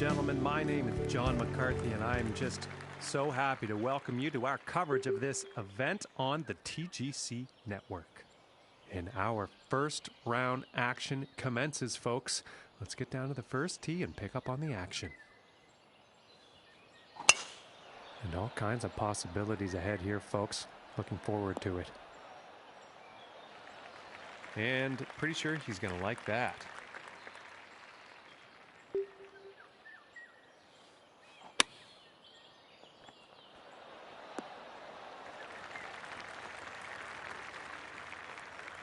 gentlemen, my name is John McCarthy, and I'm just so happy to welcome you to our coverage of this event on the TGC network. And our first round action commences, folks. Let's get down to the first tee and pick up on the action. And all kinds of possibilities ahead here, folks. Looking forward to it. And pretty sure he's going to like that.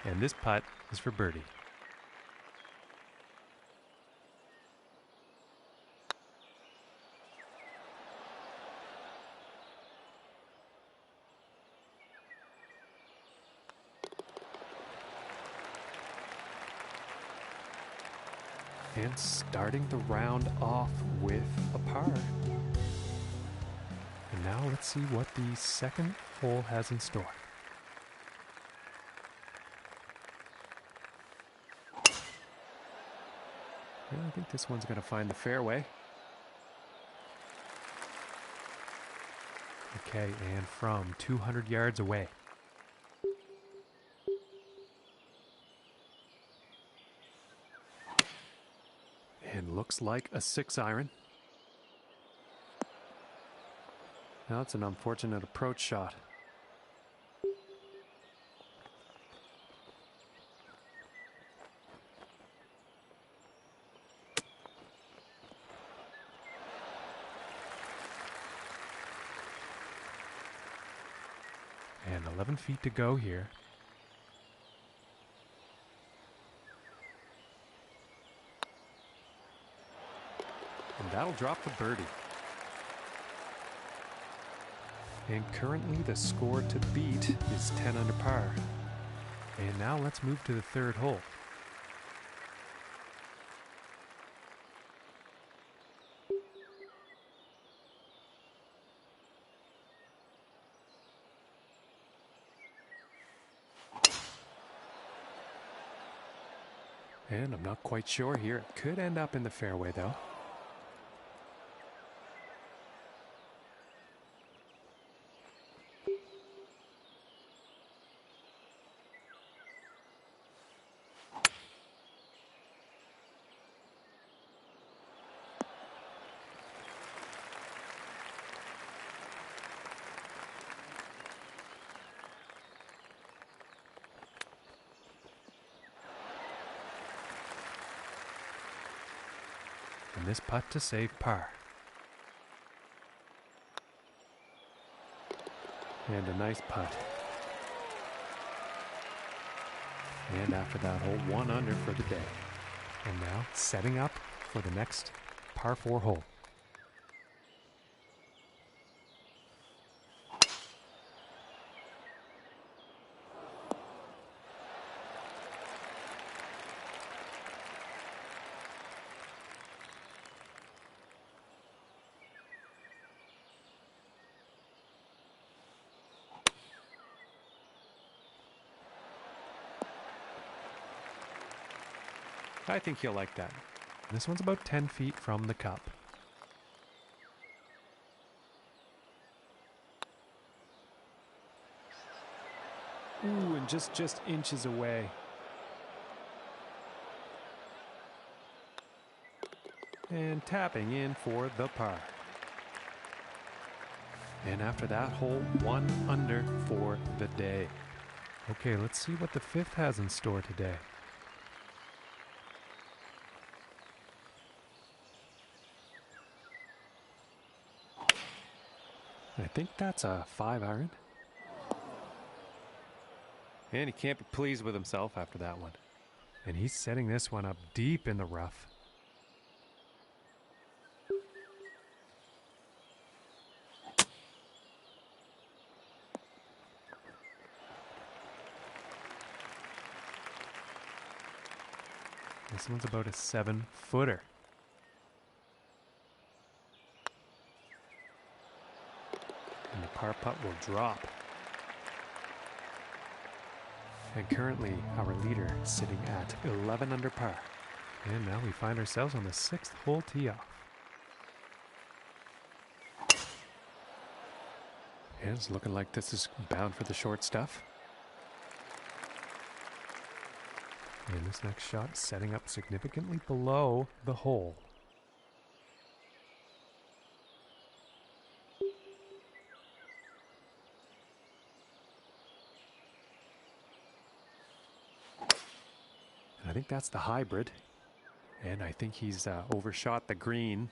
And this putt is for birdie. And starting the round off with a par. And now let's see what the second hole has in store. Well, I think this one's going to find the fairway. Okay, and from 200 yards away. And looks like a 6-iron. Now it's an unfortunate approach shot. And 11 feet to go here. And that'll drop the birdie. And currently the score to beat is 10 under par. And now let's move to the third hole. And I'm not quite sure here. It could end up in the fairway though. And this putt to save par. And a nice putt. And after that hole, 1 under for the day. And now setting up for the next par 4 hole. I think he'll like that. This one's about 10 feet from the cup. Ooh, and just inches away. And tapping in for the par. And after that hole, 1 under for the day. Okay, let's see what the fifth has in store today. I think that's a 5-iron. And he can't be pleased with himself after that one. And he's setting this one up deep in the rough. This one's about a 7-footer. And the par putt will drop. And currently our leader is sitting at 11 under par. And now we find ourselves on the 6th hole tee off. And it's looking like this is bound for the short stuff. And this next shot setting up significantly below the hole. I think that's the hybrid. And I think he's overshot the green.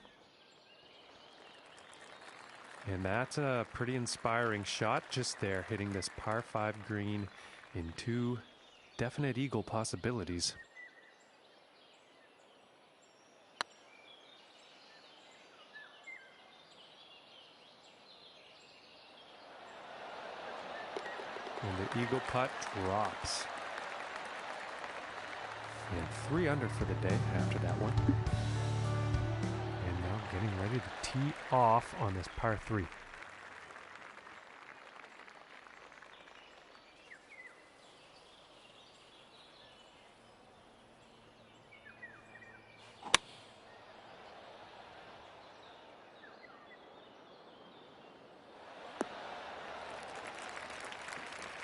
And that's a pretty inspiring shot just there, hitting this par 5 green in 2 definite eagle possibilities. And the eagle putt drops. And 3 under for the day after that one. And now getting ready to tee off on this par 3.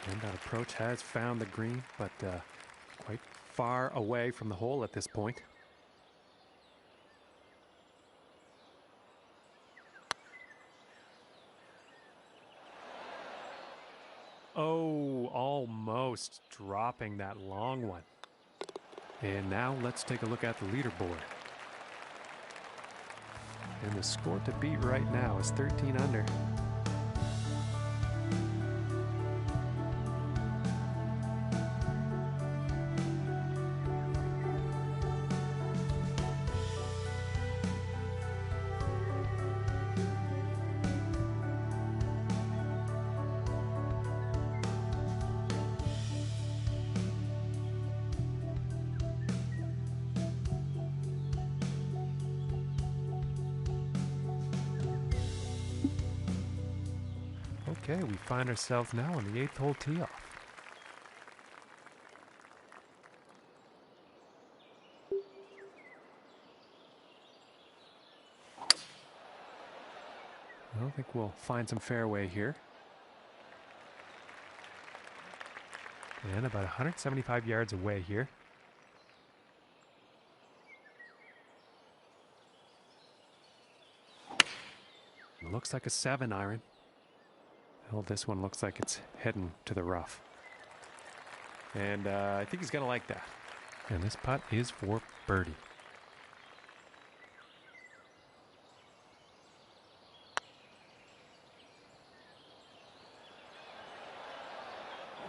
And that approach has found the green, but quite far away from the hole at this point. Oh, almost dropping that long one. And now let's take a look at the leaderboard. And the score to beat right now is 13 under. Okay, we find ourselves now on the 8th hole tee off. I think we'll find some fairway here. And about 175 yards away here. It looks like a 7-iron. Well, this one looks like it's heading to the rough. And I think he's going to like that. And this putt is for birdie.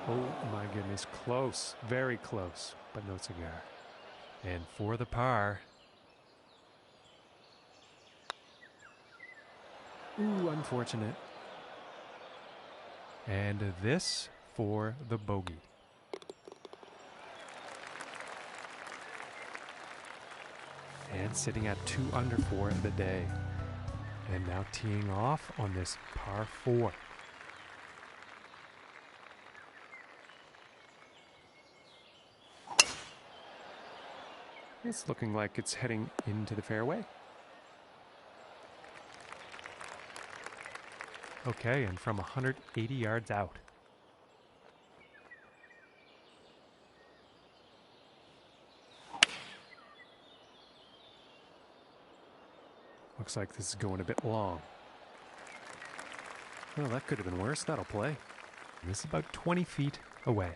Oh my goodness, close, very close, but no cigar. And for the par. Ooh, unfortunate. And this for the bogey. And sitting at 2 under for the day. And now teeing off on this par 4. It's looking like it's heading into the fairway. Okay, and from 180 yards out. Looks like this is going a bit long. Well, that could have been worse. That'll play. And this is about 20 feet away.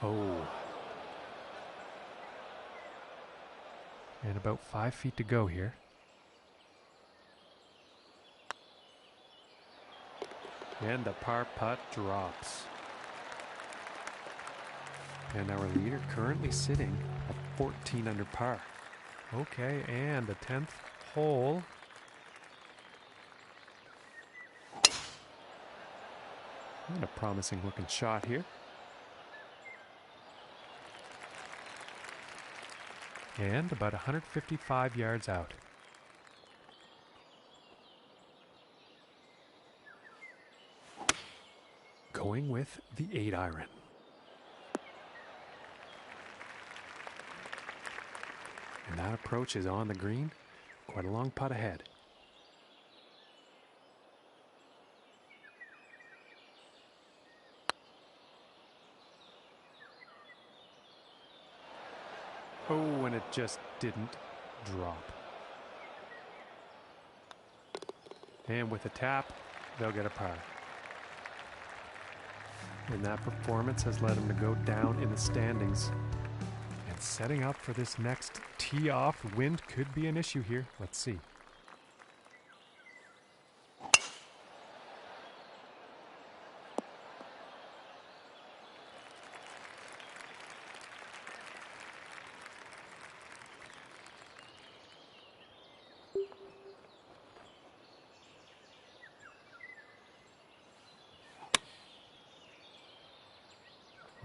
Oh. And about 5 feet to go here. And the par putt drops. And our leader currently sitting at 14 under par. Okay, and the 10th hole. And a promising looking shot here. And about 155 yards out. Going with the 8-iron. That approach is on the green. Quite a long putt ahead. Oh, and it just didn't drop. And with a tap, they'll get a par. And that performance has led him to go down in the standings. And setting up for this next tee off, wind could be an issue here. Let's see.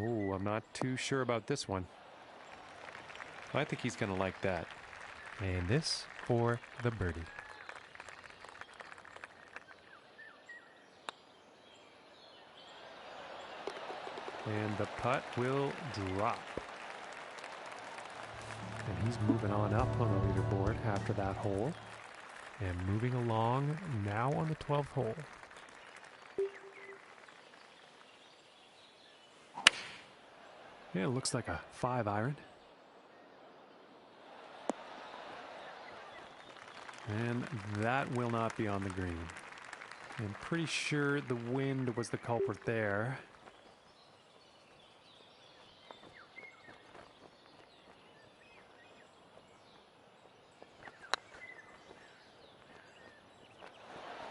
Oh, I'm not too sure about this one. I think he's going to like that. And this for the birdie. And the putt will drop. And he's moving on up on the leaderboard after that hole. And moving along now on the 12th hole. Yeah, it looks like a 5-iron. And that will not be on the green. I'm pretty sure the wind was the culprit there.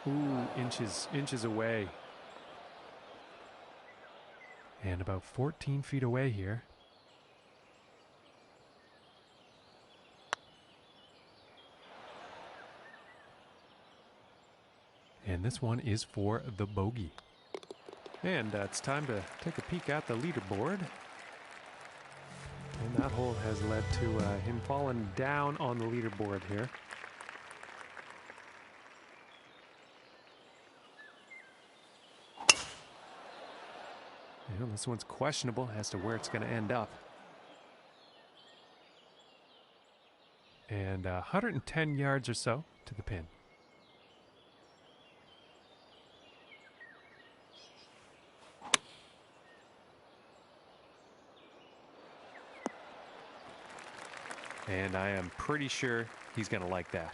Ooh, inches away. And about 14 feet away here. And this one is for the bogey. And it's time to take a peek at the leaderboard. And that hole has led to him falling down on the leaderboard here. And this one's questionable as to where it's going to end up. And 110 yards or so to the pin. And I am pretty sure he's going to like that.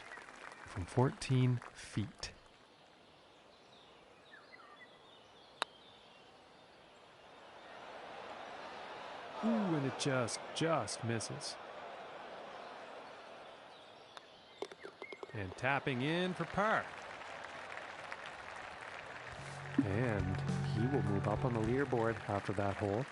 From 14 feet. Ooh, and it just misses. And tapping in for par. And he will move up on the leaderboard after that hole.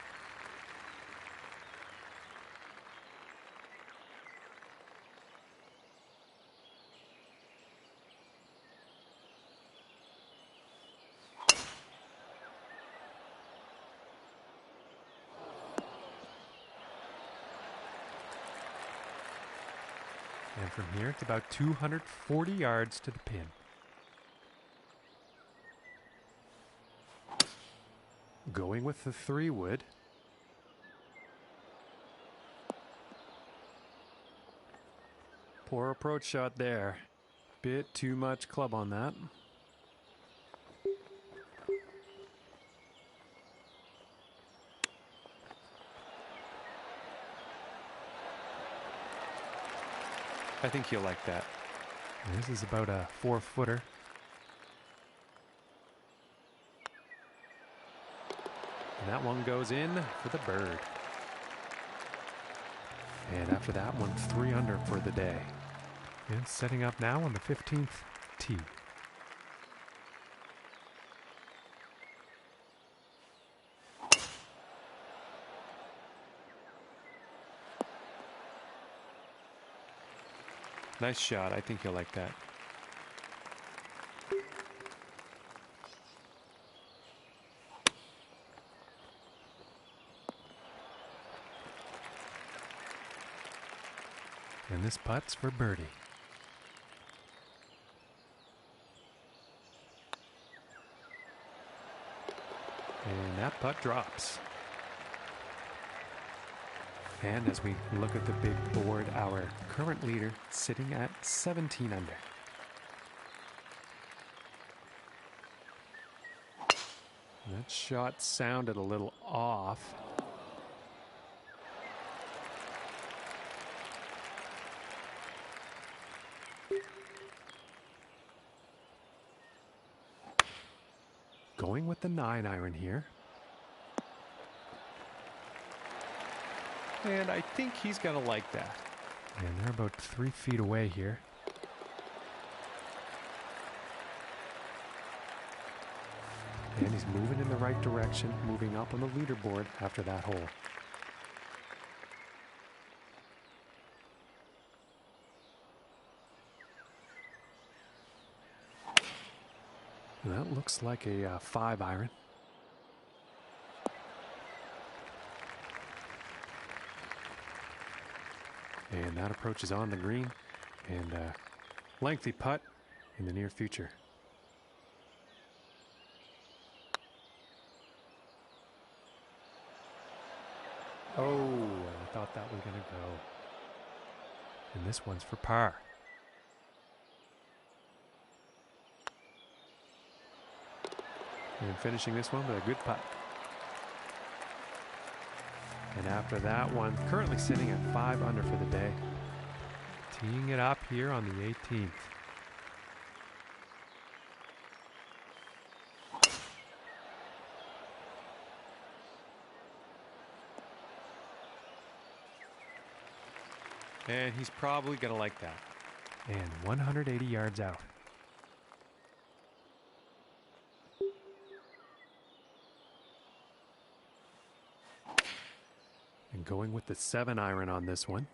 And from here, it's about 240 yards to the pin. Going with the 3-wood. Poor approach shot there. Bit too much club on that. I think he'll like that. This is about a 4-footer. And that one goes in for the bird. And after that one, 3 under for the day. And setting up now on the 15th tee. Nice shot. I think you'll like that. And this putt's for birdie. And that putt drops. And as we look at the big board, our current leader sitting at 17 under. That shot sounded a little off. Going with the 9-iron here. And I think he's going to like that. And they're about 3 feet away here. And he's moving in the right direction, moving up on the leaderboard after that hole. That looks like a 5-iron. And that approach is on the green, and a lengthy putt in the near future. Oh, I thought that was going to go. And this one's for par. And finishing this one with a good putt. And after that one, currently sitting at 5 under for the day. Teeing it up here on the 18th. And he's probably going to like that. And 180 yards out. And going with the 7-iron on this one.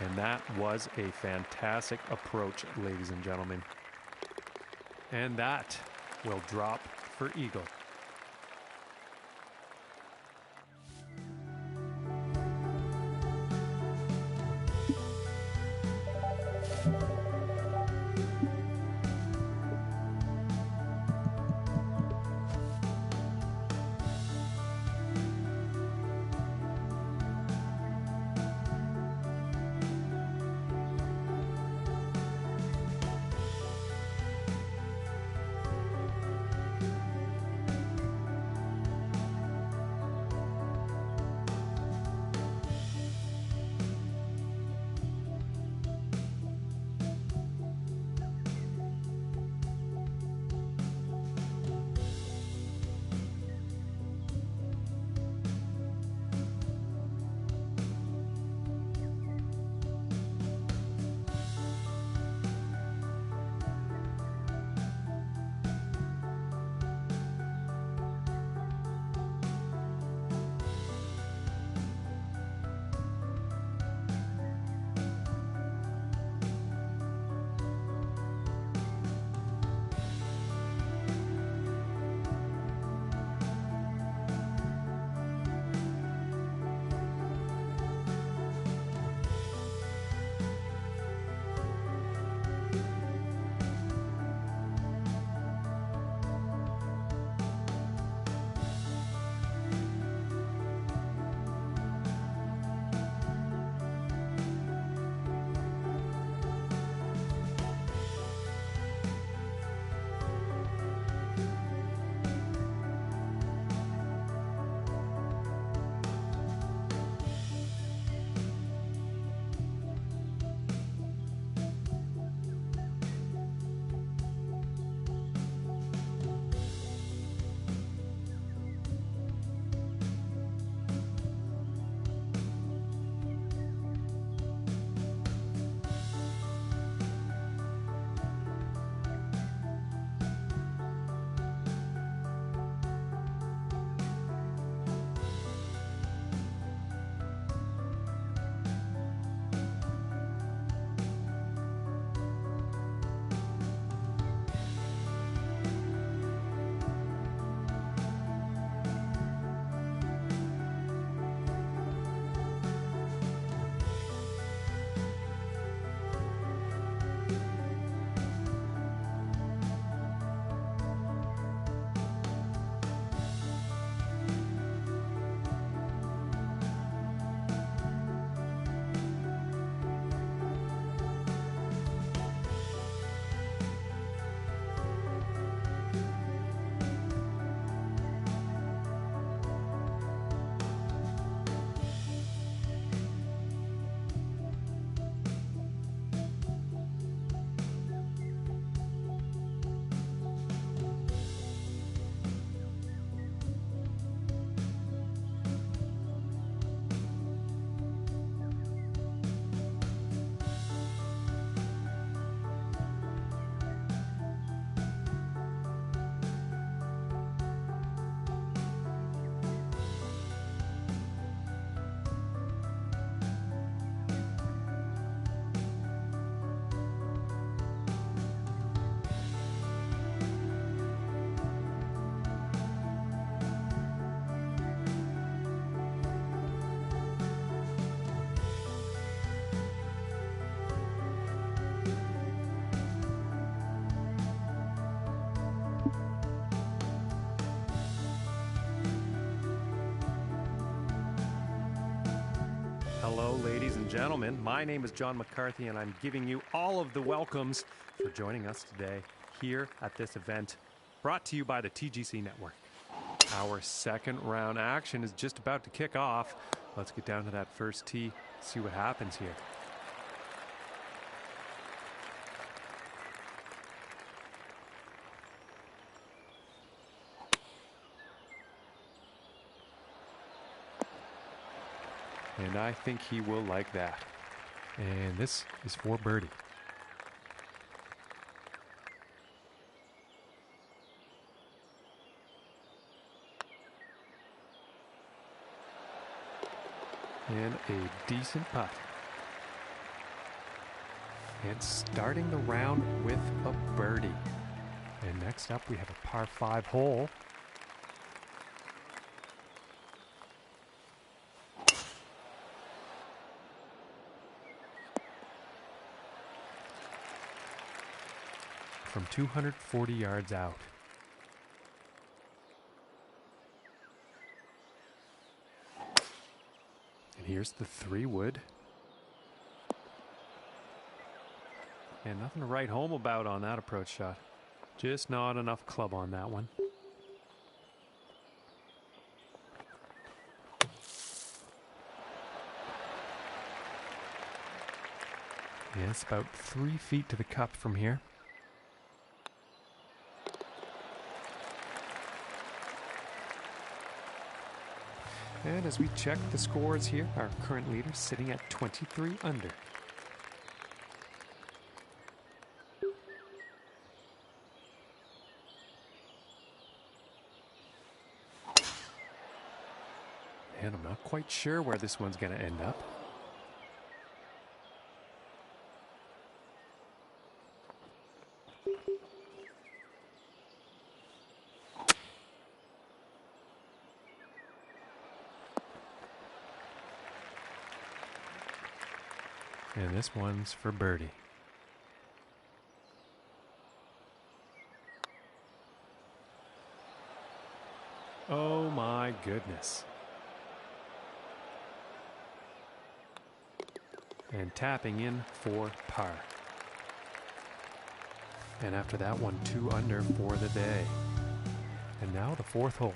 And that was a fantastic approach, ladies and gentlemen. And that will drop for eagle. ladies and gentlemen. My name is John McCarthy, and I'm giving you all of the welcomes for joining us today here at this event brought to you by the TGC Network. Our second round action is just about to kick off. Let's get down to that first tee, see what happens here. And I think he will like that. And this is for birdie. And a decent putt. And starting the round with a birdie. And next up we have a par 5 hole. From 240 yards out. And here's the 3-wood. And nothing to write home about on that approach shot. Just not enough club on that one. Yeah, it's about 3 feet to the cup from here. And as we check the scores here, our current leader sitting at 23 under. And I'm not quite sure where this one's going to end up. And this one's for birdie. Oh my goodness. And tapping in for par. And after that one, 2 under for the day. And now the 4th hole.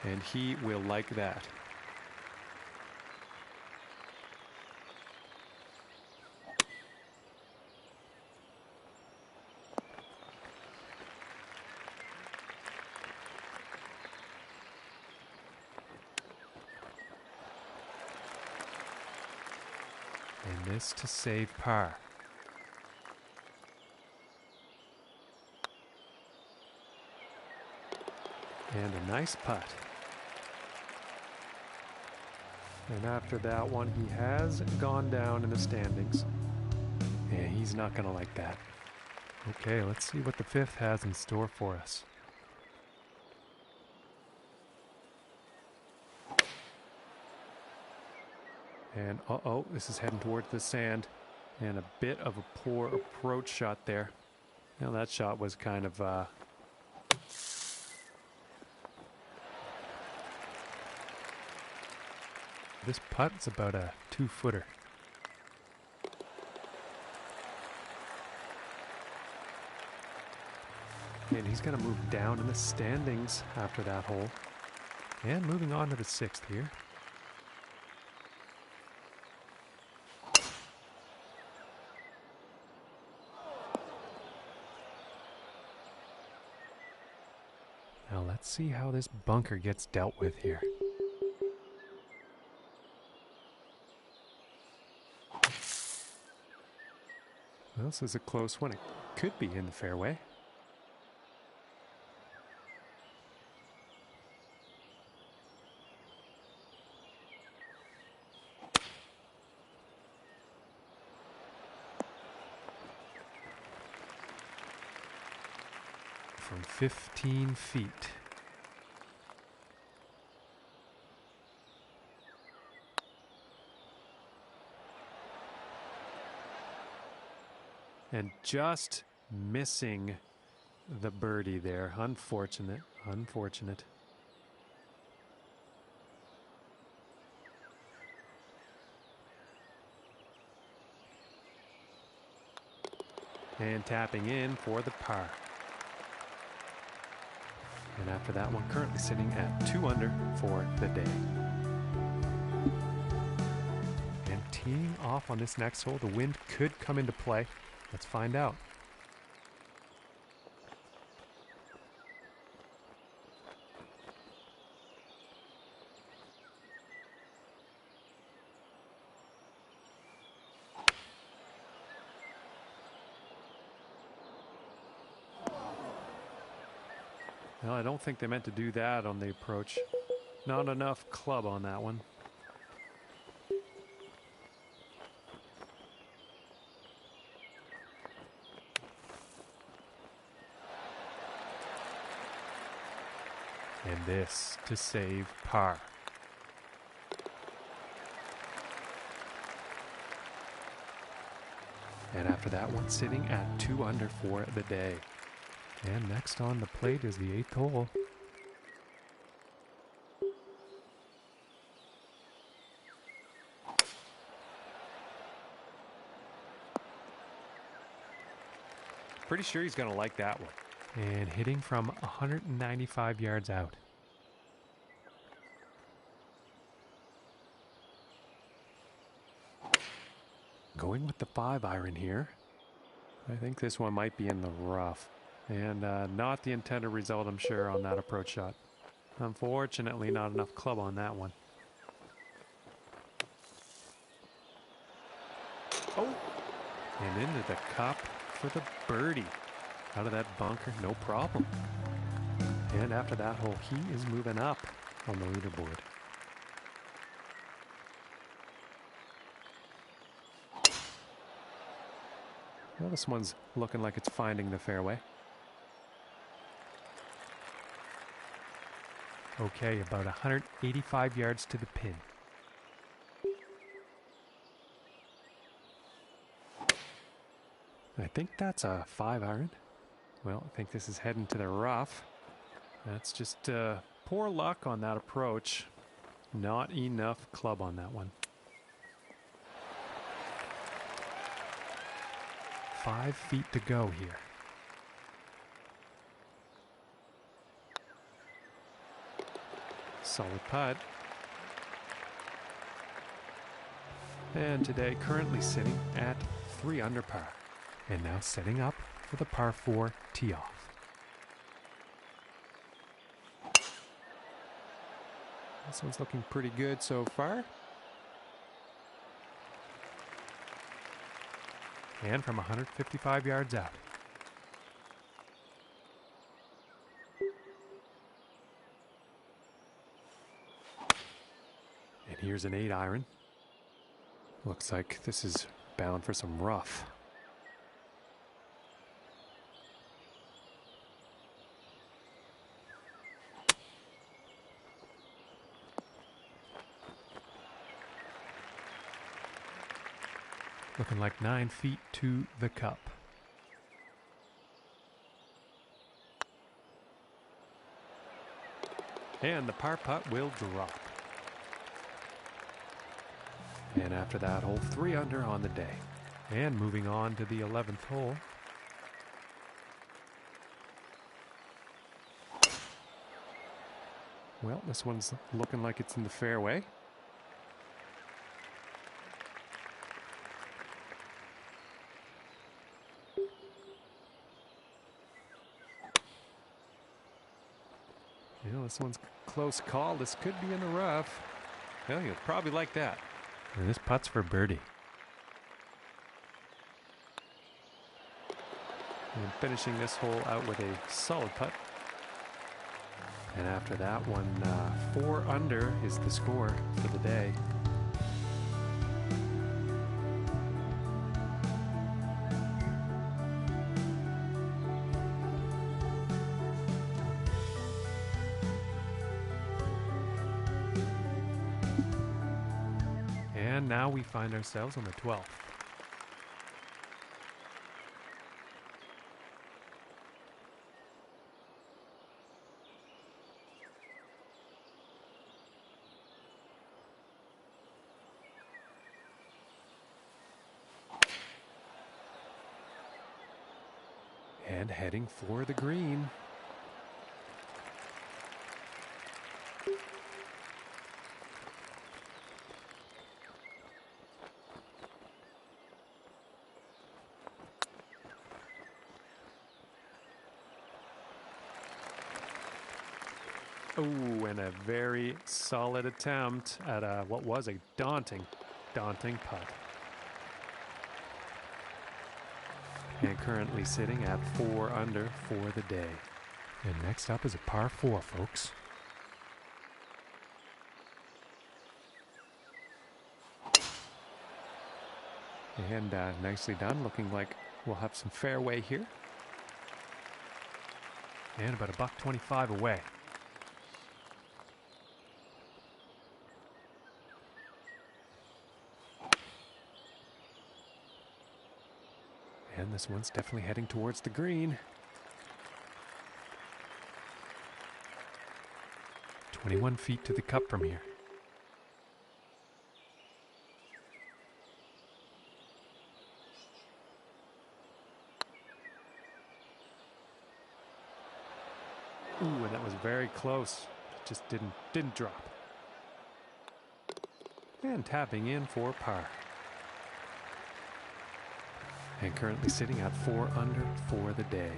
And he will like that. And this to save par. And a nice putt. And after that one, he has gone down in the standings. Yeah, he's not going to like that. Okay, let's see what the 5th has in store for us. And uh-oh, this is heading towards the sand. And a bit of a poor approach shot there. Now that shot was kind of... This putt's about a 2-footer. And he's going to move down in the standings after that hole. And moving on to the 6th here. Now let's see how this bunker gets dealt with here. Well, this is a close one. It could be in the fairway. From 15 feet. And just missing the birdie there. Unfortunate, unfortunate. And tapping in for the par. And after that one, currently sitting at 2 under for the day. And teeing off on this next hole, the wind could come into play. Let's find out. Well, I don't think they meant to do that on the approach. Not enough club on that one. And this to save par. And after that one, sitting at 2 under for the day. And next on the plate is the 8th hole. Pretty sure he's going to like that one. And hitting from 195 yards out. Going with the 5-iron here. I think this one might be in the rough. And not the intended result, I'm sure, on that approach shot. Unfortunately, not enough club on that one. Oh! And into the cup for the birdie. Out of that bunker, no problem. And after that hole, he is moving up on the leaderboard. Well, this one's looking like it's finding the fairway. Okay, about 185 yards to the pin. I think that's a 5-iron. Well, I think this is heading to the rough. That's just poor luck on that approach. Not enough club on that one. 5 feet to go here. Solid putt. And today currently sitting at 3 under par. And now setting up for the par 4 tee off. This one's looking pretty good so far. And from 155 yards out. And here's an 8-iron. Looks like this is bound for some rough. Looking like 9 feet to the cup. And the par putt will drop. And after that hole, 3 under on the day. And moving on to the 11th hole. Well, this one's looking like it's in the fairway. You know, this one's a close call. This could be in the rough. Well, you'll probably like that. And this putt's for birdie. And finishing this hole out with a solid putt. And after that one, 4 under is the score for the day. And now we find ourselves on the 12th. And heading for the green. Oh, and a very solid attempt at what was a daunting putt. And currently sitting at 4 under for the day. And next up is a par 4, folks. And nicely done. Looking like we'll have some fairway here. And about $125 away. And this one's definitely heading towards the green. 21 feet to the cup from here. Ooh, and that was very close. Just didn't drop. And tapping in for par. And currently sitting at 4 under for the day.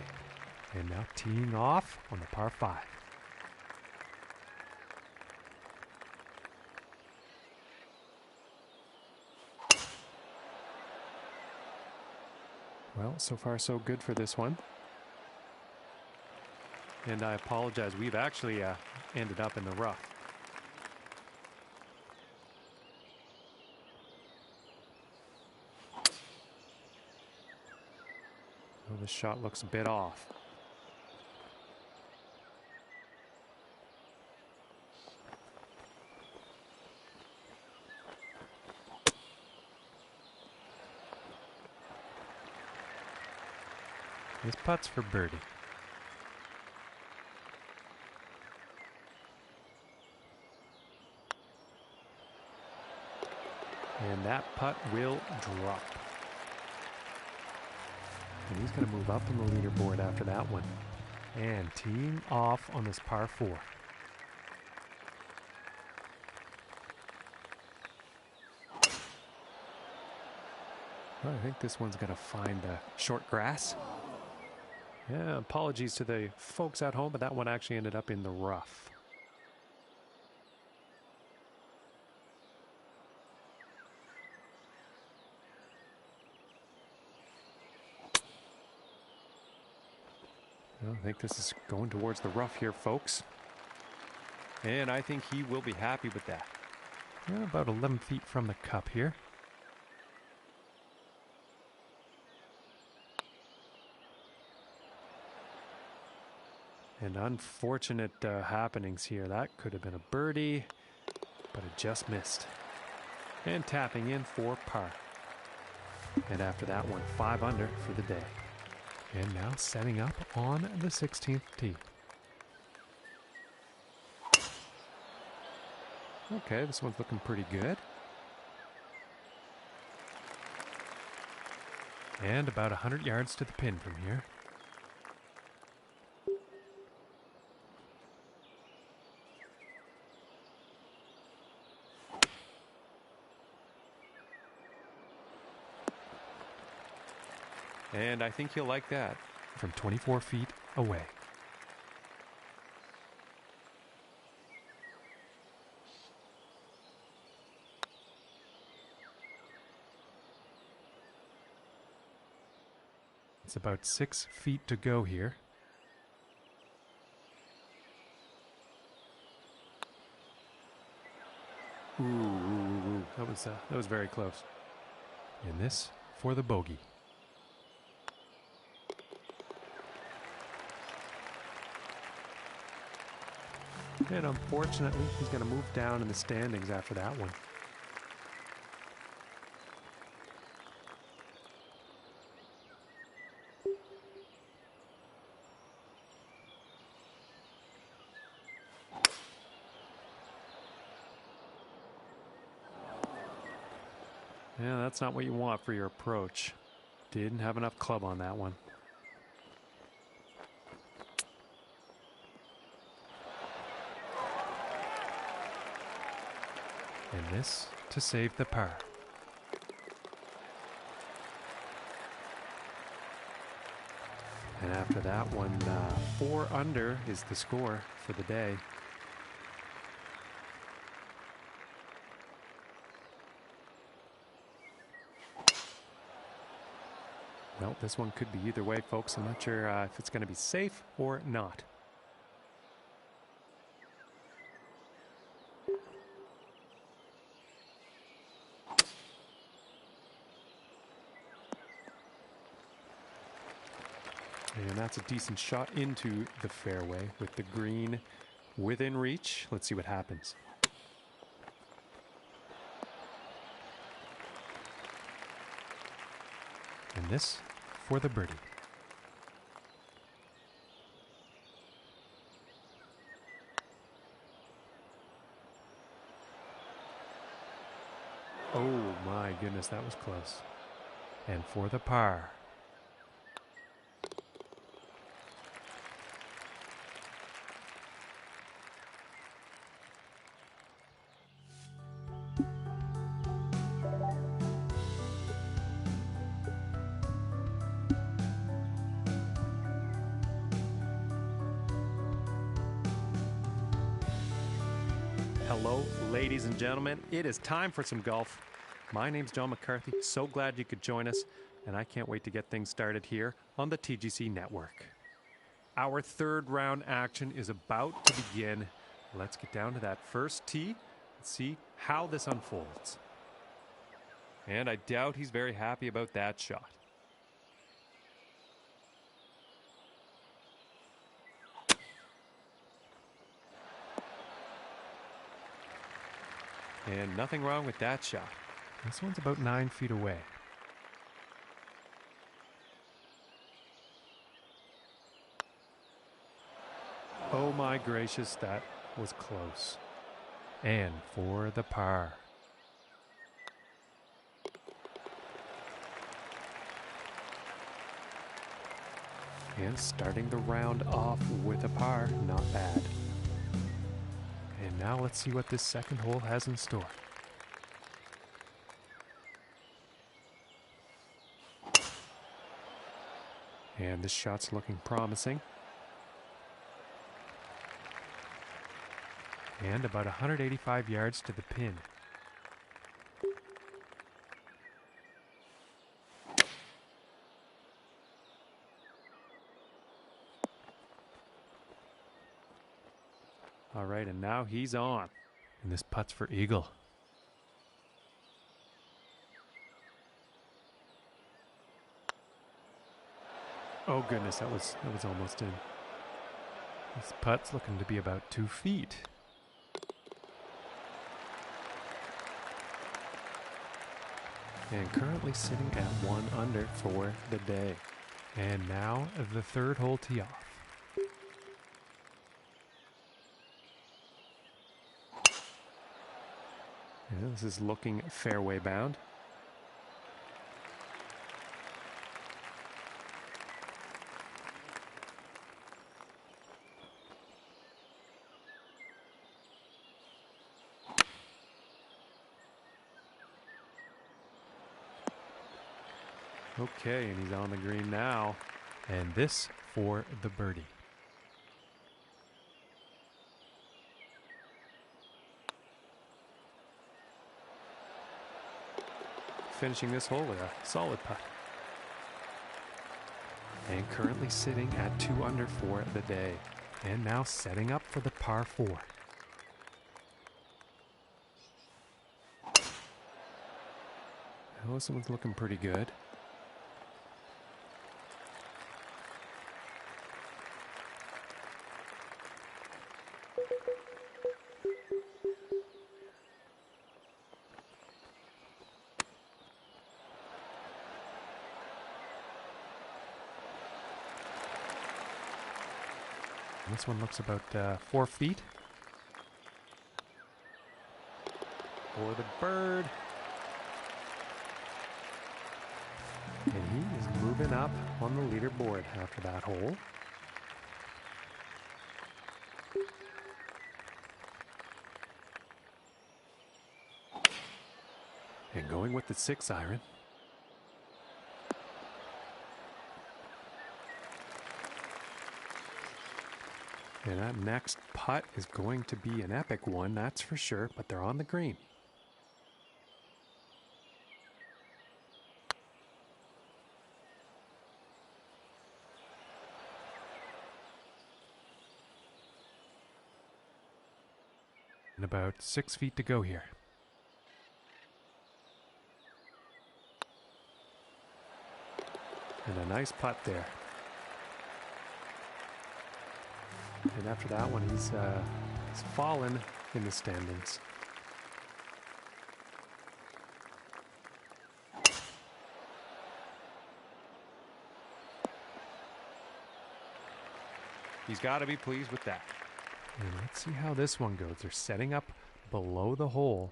And now teeing off on the par 5. Well, so far so good for this one. And I apologize, we've actually ended up in the rough. Well, this shot looks a bit off. This putt's for birdie. And that putt will drop. And he's going to move up on the leaderboard after that one. And teeing off on this par 4. Well, I think this one's going to find short grass. Yeah, apologies to the folks at home, but that one actually ended up in the rough. I think this is going towards the rough here, folks. And I think he will be happy with that. Yeah, about 11 feet from the cup here. And unfortunate happenings here. That could have been a birdie, but it just missed. And tapping in for par. And after that one, 5 under for the day. And now setting up on the 16th tee. Okay, this one's looking pretty good. And about 100 yards to the pin from here. And I think he'll like that from 24 feet away. It's about 6 feet to go here. Ooh. That was very close. And this for the bogey. And unfortunately, he's going to move down in the standings after that one. Yeah, that's not what you want for your approach. Didn't have enough club on that one. And this to save the par. And after that one, 4 under is the score for the day. Well, this one could be either way, folks. I'm not sure if it's going to be safe or not. And that's a decent shot into the fairway with the green within reach. Let's see what happens. And this for the birdie. Oh my goodness, that was close. And for the par. Hello, ladies and gentlemen. It is time for some golf. My name's John McCarthy. So glad you could join us, and I can't wait to get things started here on the TGC network. Our third round action is about to begin. Let's get down to that first tee and see how this unfolds. And I doubt he's very happy about that shot. And nothing wrong with that shot. This one's about 9 feet away. Oh my gracious, that was close. And for the par. And starting the round off with a par, not bad. And now let's see what this second hole has in store. And this shot's looking promising. And about 185 yards to the pin. All right, and now he's on. And this putt's for eagle. Oh goodness, that was almost in. This putt's looking to be about 2 feet. And currently sitting at 1 under for the day. And now the third hole tee off. Yeah, this is looking fairway bound. Okay, and he's on the green now. And this for the birdie. Finishing this hole with a solid putt. And currently sitting at 2 under for the day. And now setting up for the par 4. Oh, this one's looking pretty good. This one looks about 4 feet. For the bird. And he is moving up on the leaderboard after that hole. And going with the 6-iron. And that next putt is going to be an epic one, that's for sure, but they're on the green. And about 6 feet to go here. And a nice putt there. And after that one, he's fallen in the standings. He's got to be pleased with that. And let's see how this one goes. They're setting up below the hole.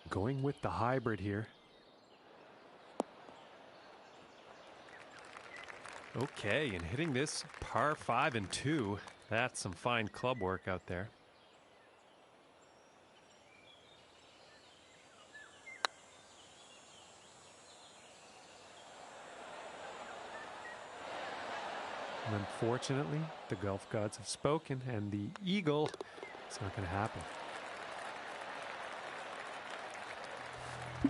Going with the hybrid here. Okay, and hitting this par 5 and 2. That's some fine club work out there. And unfortunately, the golf gods have spoken, and the eagle, it's not going to happen.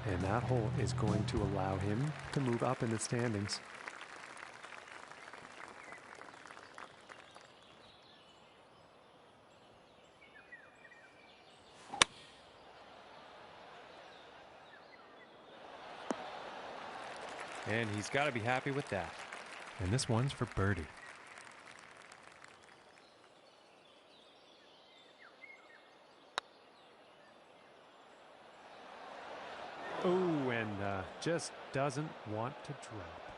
And that hole is going to allow him to move up in the standings. And he's got to be happy with that. And this one's for birdie. Oh, and just doesn't want to drop.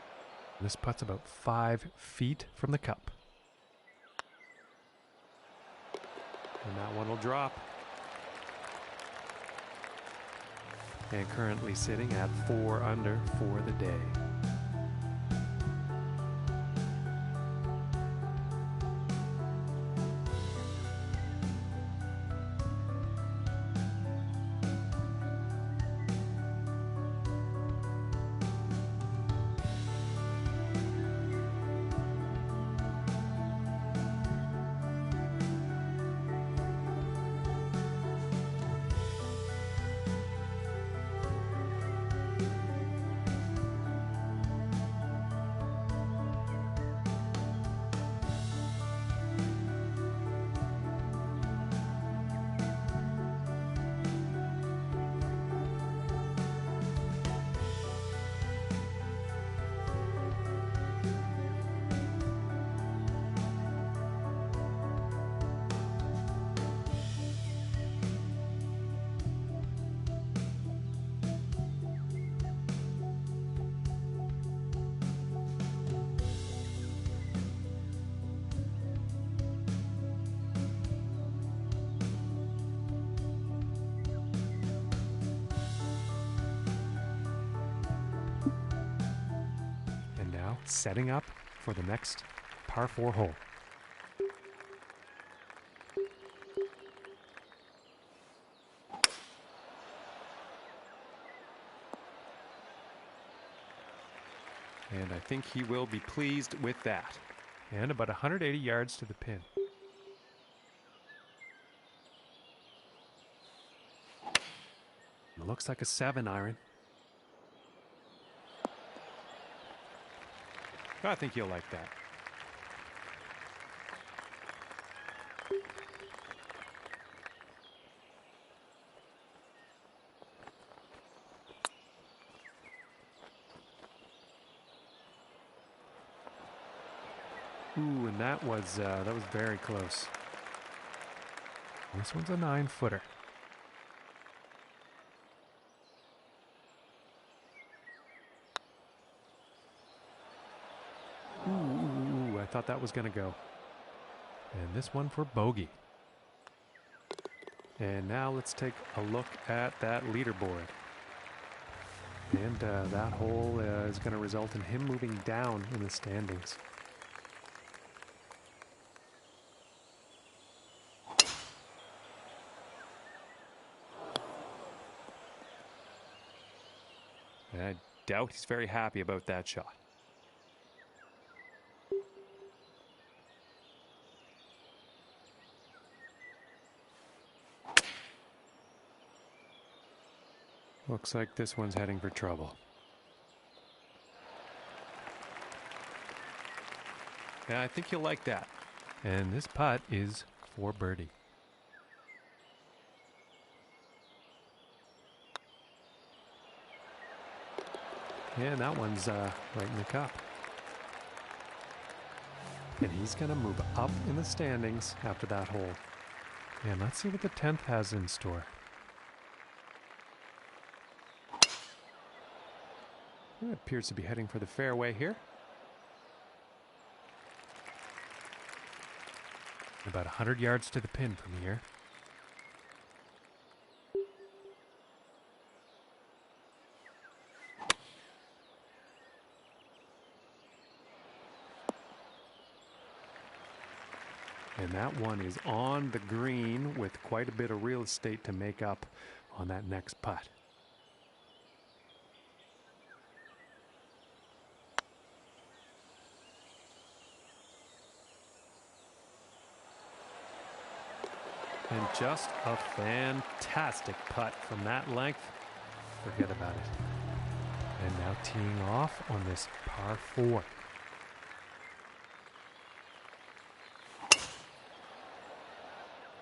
This putt's about 5 feet from the cup. And that one will drop. And currently sitting at 4 under for the day. Setting up for the next par 4 hole. And I think he will be pleased with that. And about 180 yards to the pin. It looks like a 7-iron. I think you'll like that. Ooh, and that was very close. This one's a 9-footer. Ooh, I thought that was going to go. And this one for bogey. And now let's take a look at that leaderboard. And that hole is going to result in him moving down in the standings. And I doubt he's very happy about that shot. Looks like this one's heading for trouble. Yeah, I think you'll like that. And this putt is for birdie. Yeah, that one's right in the cup. And he's going to move up in the standings after that hole. And let's see what the 10th has in store. It appears to be heading for the fairway here. About 100 yards to the pin from here. And that one is on the green with quite a bit of real estate to make up on that next putt. And just a fantastic putt from that length. Forget about it. And now teeing off on this par 4.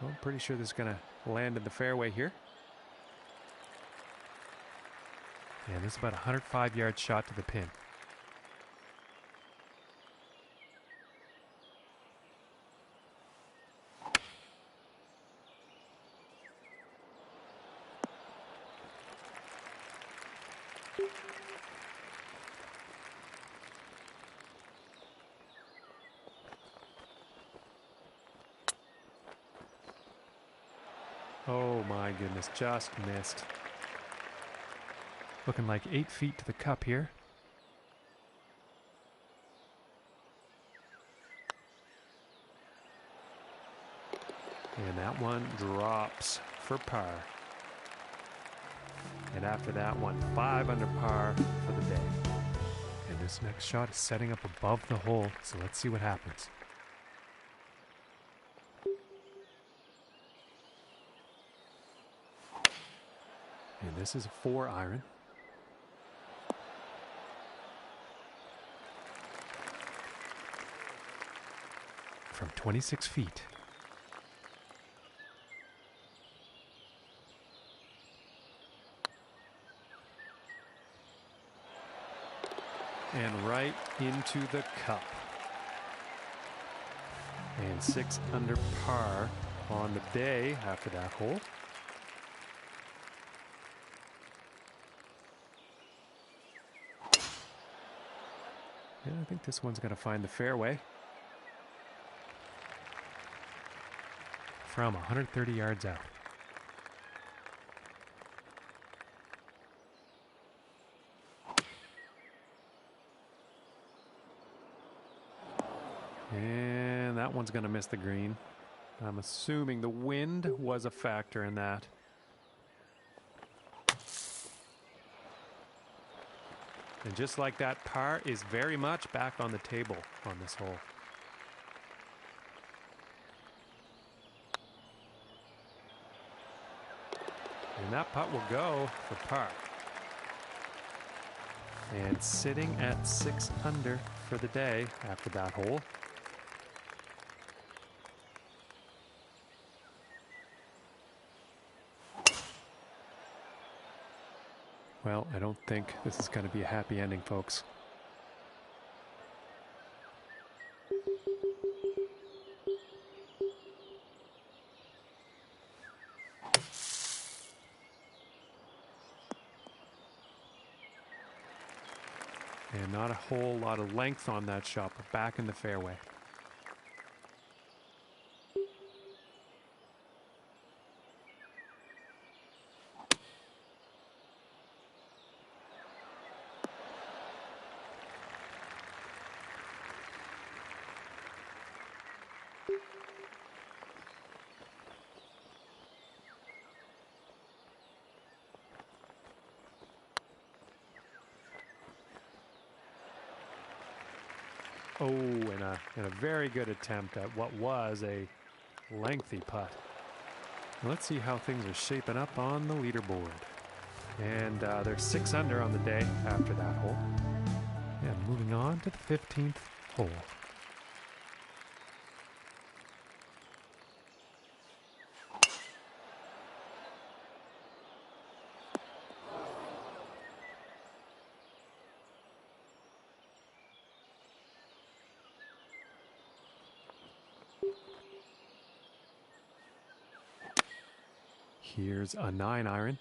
Well, I'm pretty sure this is going to land in the fairway here. And this is about a 105-yard shot to the pin. Oh my goodness, just missed. Looking like 8 feet to the cup here. And that one drops for par. And after that one, 5 under par for the day. And this next shot is setting up above the hole, so let's see what happens. And this is a 4 iron. From 26 feet. And right into the cup. And 6 under par on the day after that hole. Yeah, I think this one's going to find the fairway. From 130 yards out. And that one's going to miss the green. I'm assuming the wind was a factor in that. And just like that, par is very much back on the table on this hole. And that putt will go for par. And sitting at 6 under for the day after that hole. Well, I don't think this is going to be a happy ending, folks. And not a whole lot of length on that shot, but back in the fairway. Oh, and a very good attempt at what was a lengthy putt. Let's see how things are shaping up on the leaderboard. And they're 6 under on the day after that hole. And moving on to the 15th hole. Here's a 9-iron.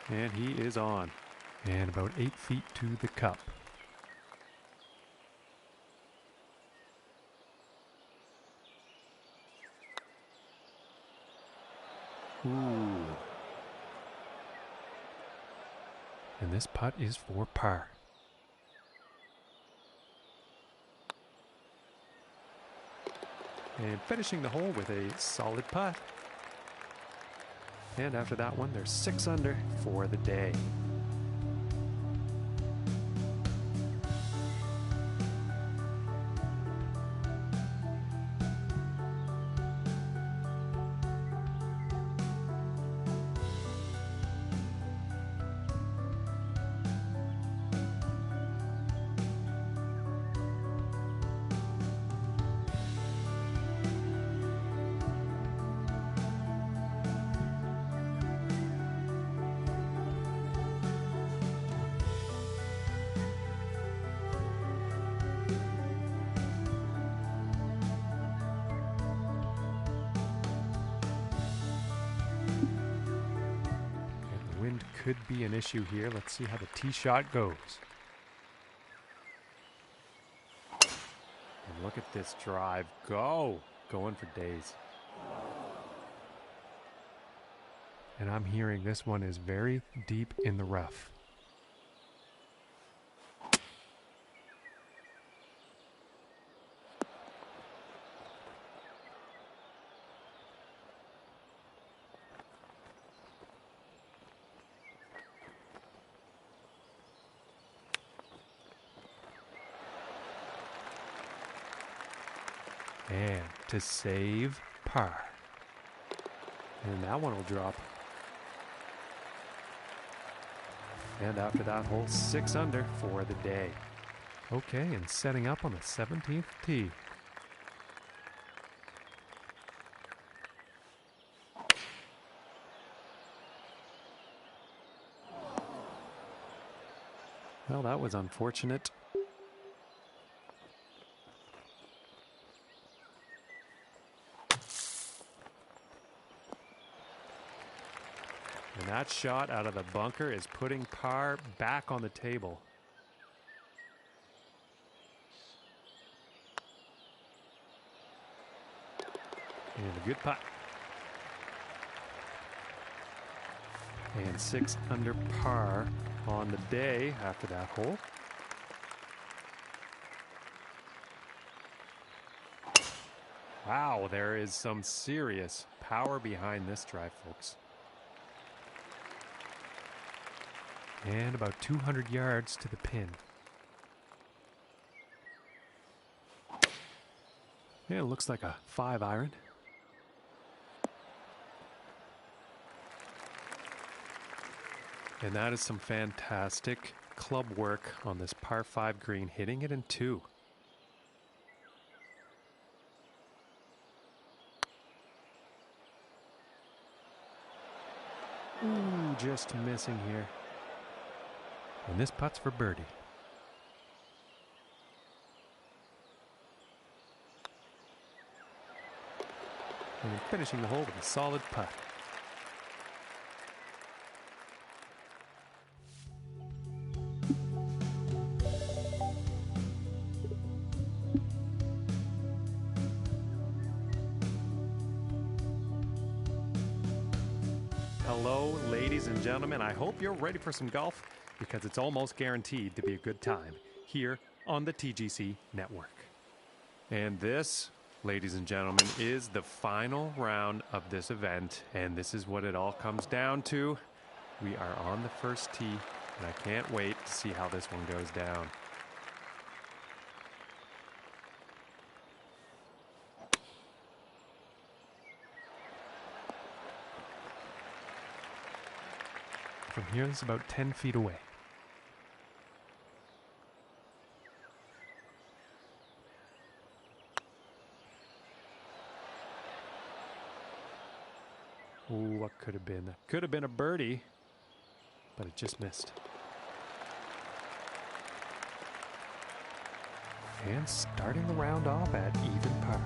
And he is on. And about 8 feet to the cup. Ooh. And this putt is for par. And finishing the hole with a solid putt. And after that one, they're 6 under for the day. Could be an issue here. Let's see how the tee shot goes. And look at this drive go. Going for days. And I'm hearing this one is very deep in the rough. And to save par. And that one will drop. And after that hole, 6 under for the day. Okay, and setting up on the 17th tee. Well, that was unfortunate. And that shot out of the bunker is putting par back on the table. And a good putt. And 6 under par on the day after that hole. Wow, there is some serious power behind this drive, folks. And about 200 yards to the pin. Yeah, it looks like a 5-iron. And that is some fantastic club work on this par 5 green, hitting it in 2. Ooh, just missing here. And this putt's for birdie. And finishing the hole with a solid putt. Hello, ladies and gentlemen. I hope you're ready for some golf, because it's almost guaranteed to be a good time here on the TGC network. And this, ladies and gentlemen, is the final round of this event, and this is what it all comes down to. We are on the first tee And I can't wait to see how this one goes down. From here, it's about 10 feet away. Ooh, what could have been? That could have been a birdie, but it just missed. And starting the round off at even par.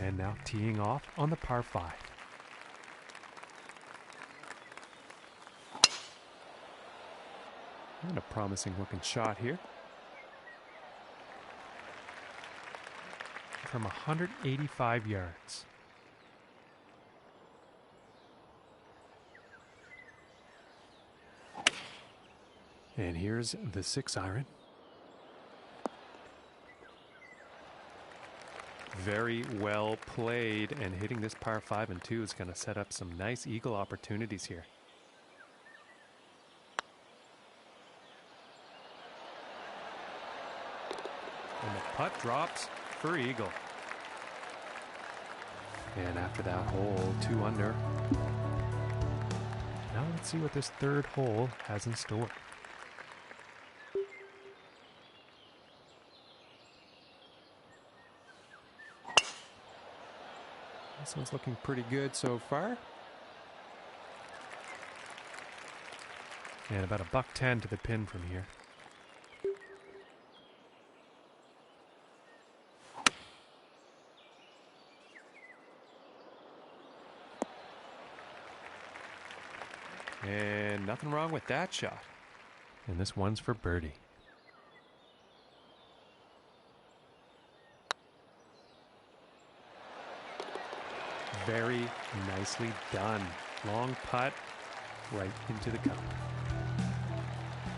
And now teeing off on the par 5. And a promising looking shot here. From 185 yards. And here's the 6-iron. Very well played, and hitting this par 5 and 2 is going to set up some nice eagle opportunities here. And the putt drops for eagle. And after that hole, 2 under. Now let's see what this third hole has in store. This one's looking pretty good so far. And about a $110 to the pin from here. And nothing wrong with that shot. And this one's for birdie. Very nicely done. Long putt right into the cup.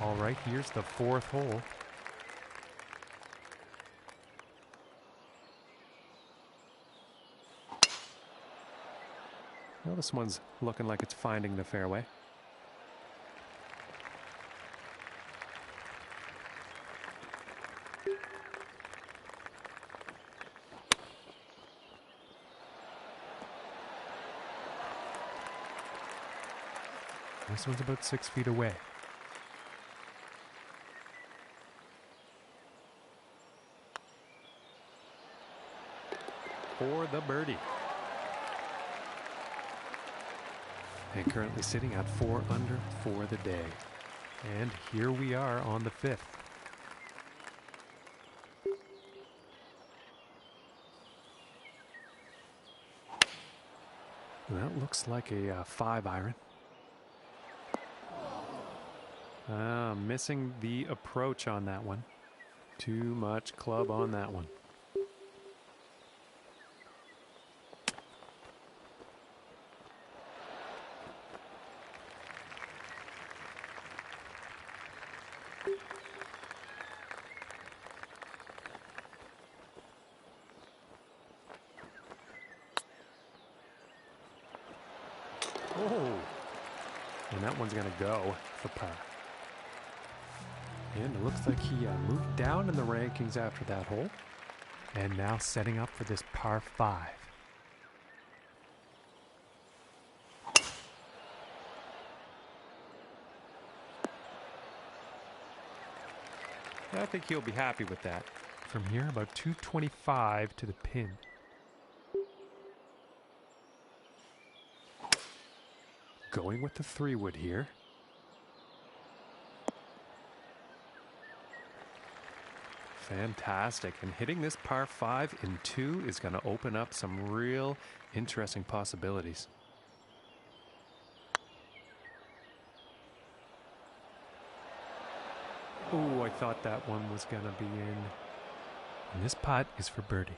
All right, here's the 4th hole. Well, this one's looking like it's finding the fairway. This one's about 6 feet away. For the birdie. And currently sitting at 4 under for the day. And here we are on the 5th. That looks like a 5-iron. Missing the approach on that one. Too much club on that one. Oh, and that one's going to go for par. And it looks like he moved down in the rankings after that hole. And now setting up for this par 5. I think he'll be happy with that. From here, about 225 to the pin. Going with the 3-wood here. Fantastic. And hitting this par 5 in 2 is going to open up some real interesting possibilities. Oh, I thought that one was going to be in. And this putt is for birdie.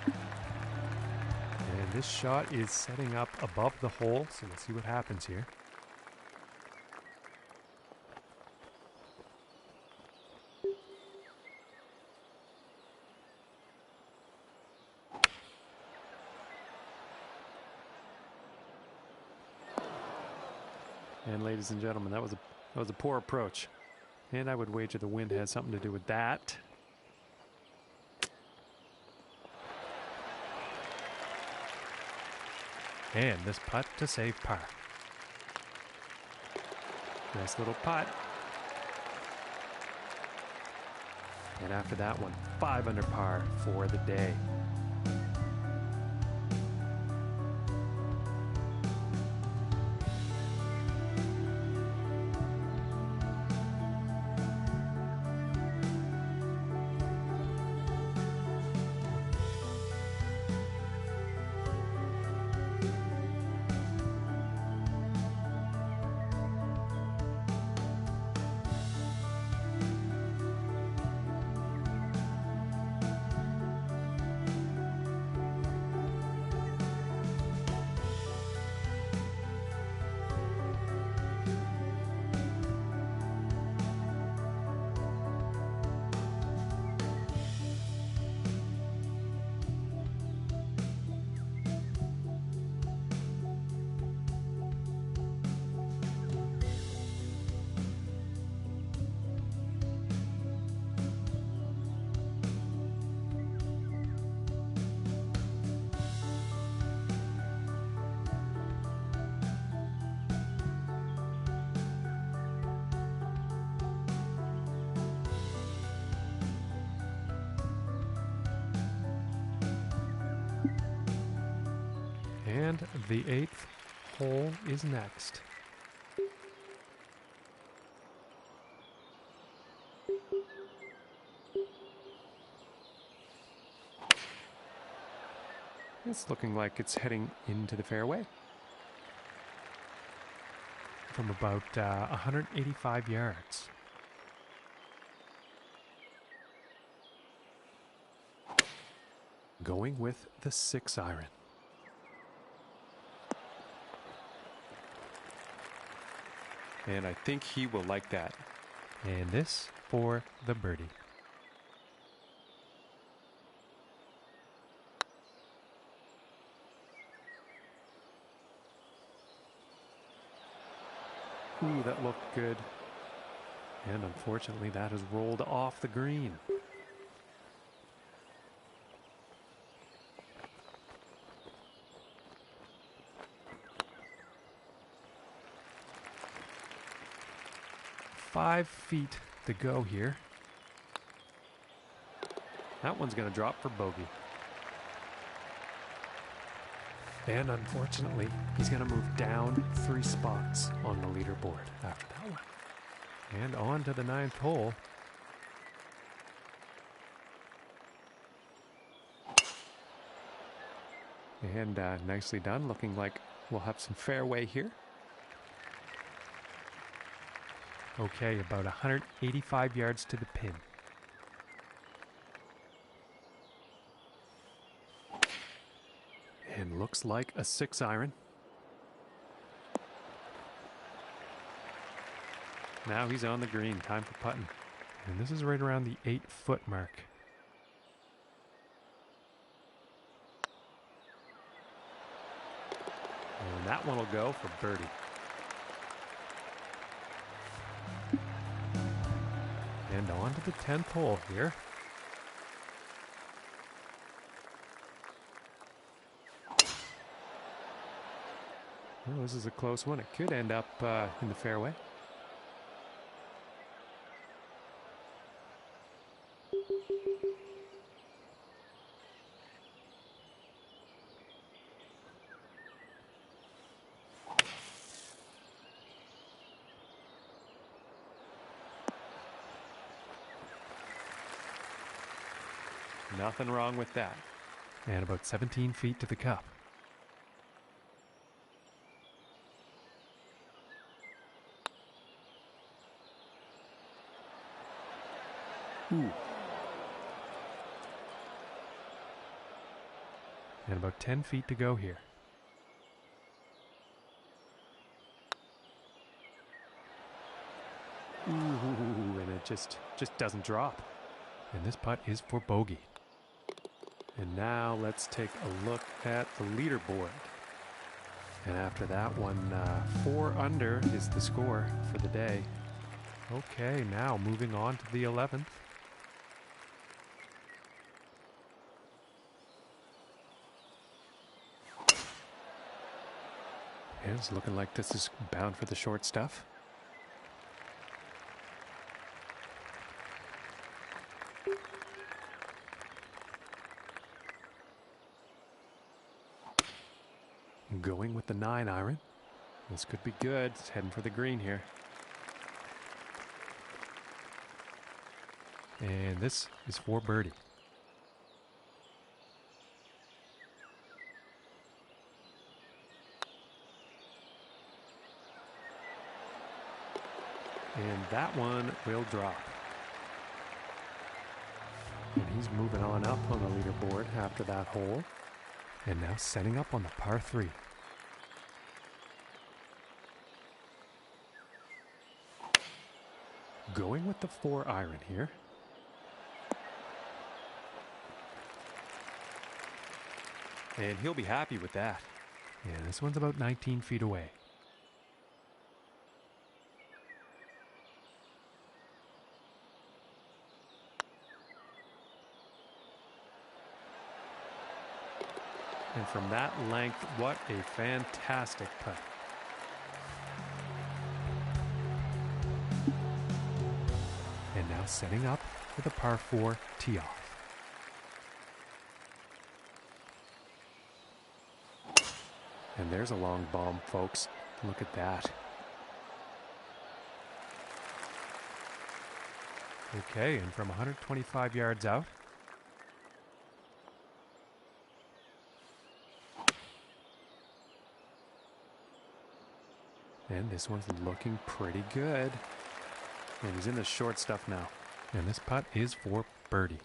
And this shot is setting up above the hole, so we'll see what happens here. And ladies and gentlemen, that was a poor approach. And I would wager the wind has something to do with that. And this putt to save par. Nice little putt. And after that one, 5 under par for the day. And the 8th hole is next. It's looking like it's heading into the fairway from about 185 yards. Going with the 6 iron. And I think he will like that. And this for the birdie. Ooh, that looked good. And unfortunately, that has rolled off the green. Five feet to go here. That one's going to drop for bogey. And unfortunately, he's going to move down 3 spots on the leaderboard after that one. And on to the 9th hole. And nicely done. Looking like we'll have some fairway here. Okay, about 185 yards to the pin. And looks like a 6 iron. Now he's on the green. Time for putting. And this is right around the 8-foot mark. And that one will go for birdie. And on to the 10th hole here. Well, this is a close one. It could end up in the fairway. Nothing wrong with that. And about 17 feet to the cup. Ooh. And about 10 feet to go here. Ooh, and it just doesn't drop. And this putt is for bogey. And now let's take a look at the leaderboard. And after that one, 4 under is the score for the day. Okay, now moving on to the 11th. And it's looking like this is bound for the short stuff. Going with the 9 iron. This could be good. It's heading for the green here. And this is for birdie. And that one will drop. And he's moving on up on the leaderboard after that hole. And now setting up on the par 3. Going with the 4 iron here. And he'll be happy with that. Yeah, this one's about 19 feet away. And from that length, what a fantastic putt. And now setting up for the par 4 tee off. And there's a long bomb, folks. Look at that. Okay, and from 125 yards out. And this one's looking pretty good. And he's in the short stuff now. And this putt is for birdie.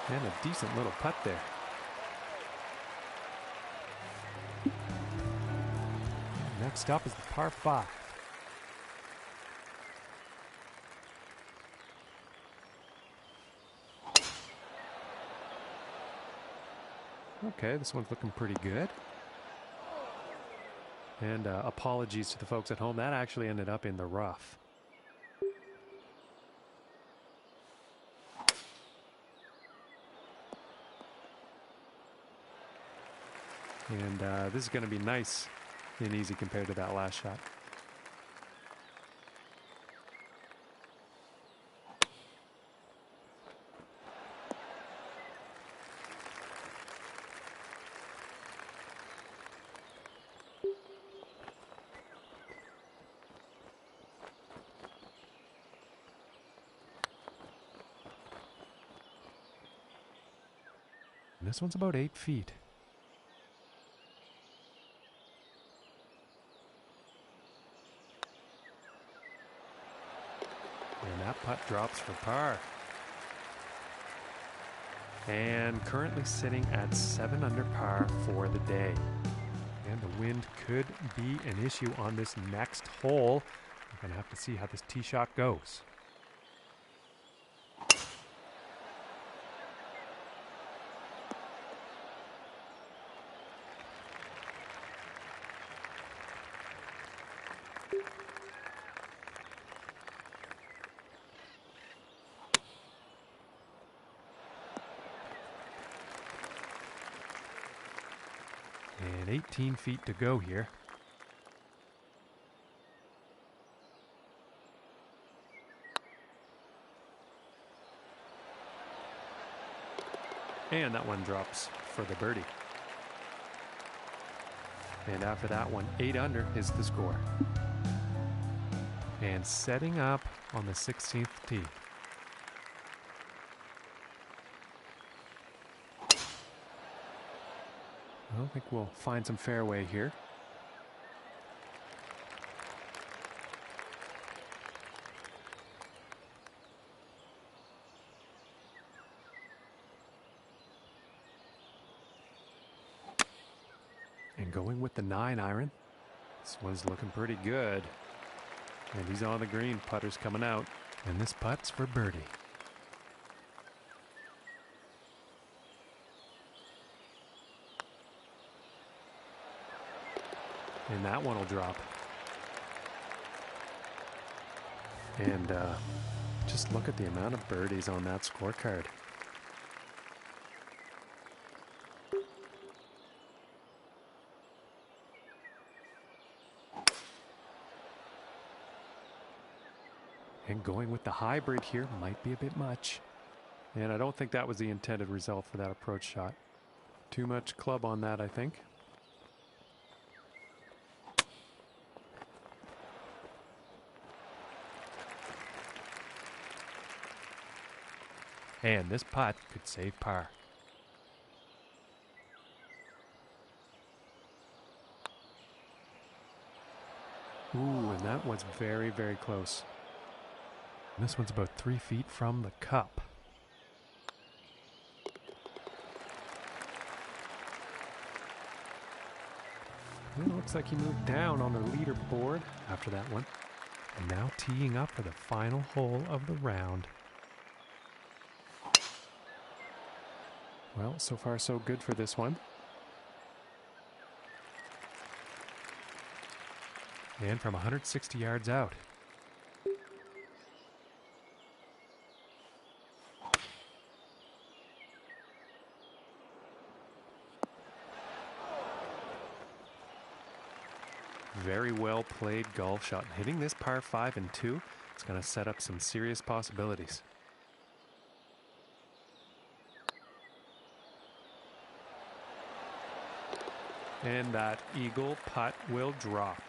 And a decent little putt there. Next up is the par 5. Okay, this one's looking pretty good. And apologies to the folks at home. That actually ended up in the rough. And this is going to be nice and easy compared to that last shot. And this one's about 8 feet. And that putt drops for par. And currently sitting at 7 under par for the day. And the wind could be an issue on this next hole. We're going to have to see how this tee shot goes. And 18 feet to go here. And that one drops for the birdie. And after that one, 8 under is the score. And setting up on the 16th tee. I don't think we'll find some fairway here. And going with the 9-iron. This one's looking pretty good. And he's on the green. Putter's coming out. And this putt's for birdie. And that one will drop. And just look at the amount of birdies on that scorecard. And going with the hybrid here might be a bit much. And I don't think that was the intended result for that approach shot. Too much club on that, I think. And this putt could save par. Ooh, and that was very, very close. And this one's about 3 feet from the cup. It looks like he moved down on the leaderboard after that one. And now teeing up for the final hole of the round. Well, so far so good for this one. And from 160 yards out. Very well played golf shot. Hitting this par 5 and 2, it's going to set up some serious possibilities. And that eagle putt will drop.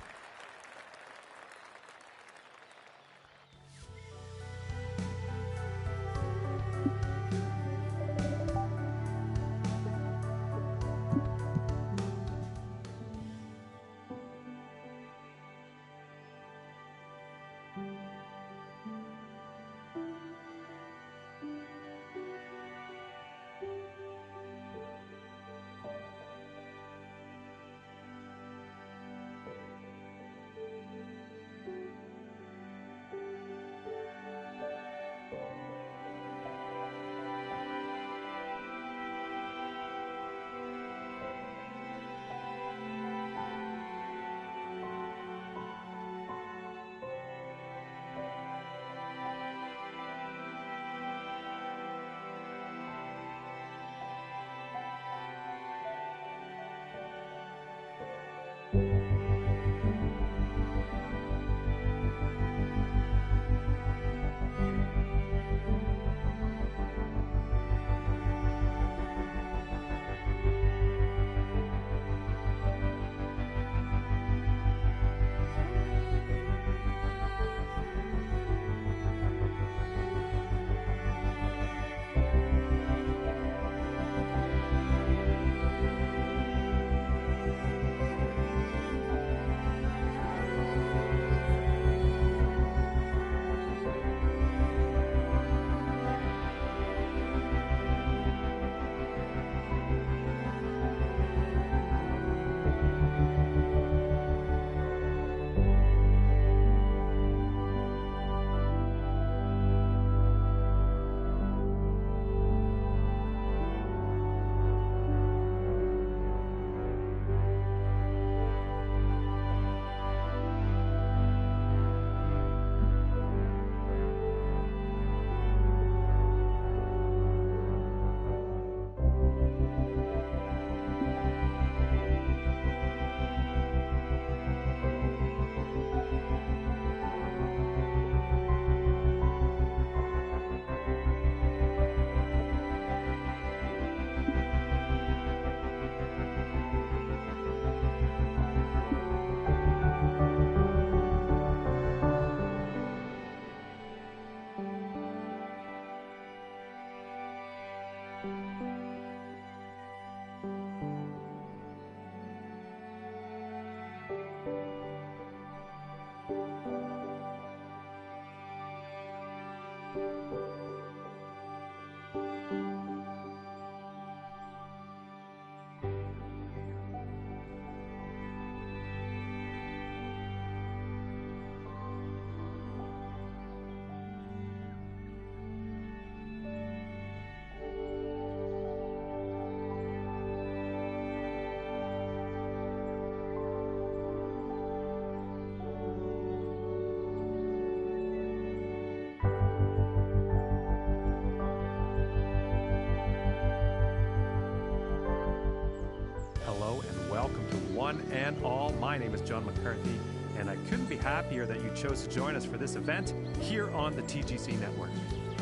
one and all. My name is John McCarthy, and I couldn't be happier that you chose to join us for this event here on the TGC Network.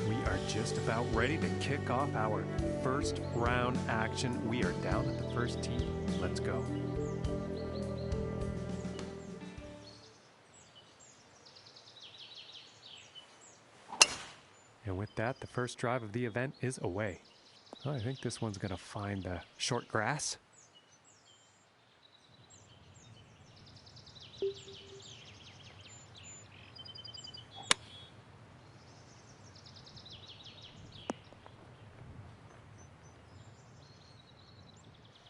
We are just about ready to kick off our first round action. We are down at the first tee. Let's go. And with that, the first drive of the event is away. I think this one's going to find the short grass.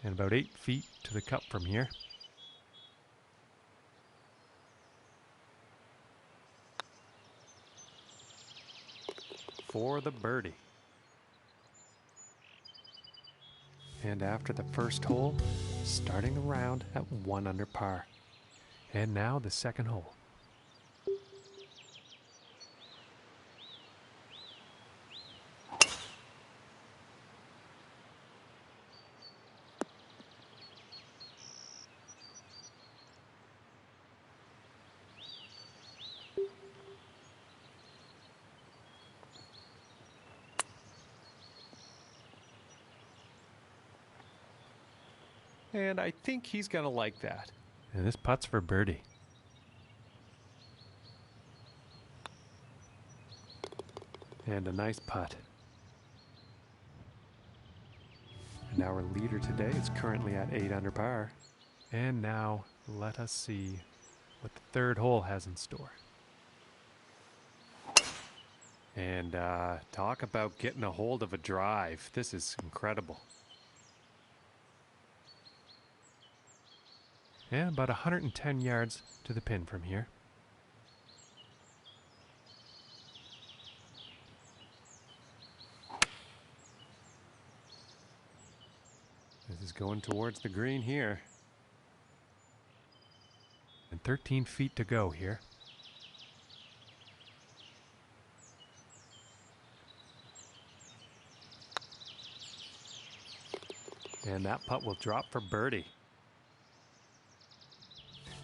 And about 8 feet to the cup from here. For the birdie. And after the first hole, starting the round at 1 under par. And now the second hole. And I think he's going to like that. And this putt's for birdie. And a nice putt. And our leader today is currently at 8 under par. And now let us see what the third hole has in store. And talk about getting a hold of a drive. This is incredible. And about 110 yards to the pin from here. This is going towards the green here. And 13 feet to go here. And that putt will drop for birdie.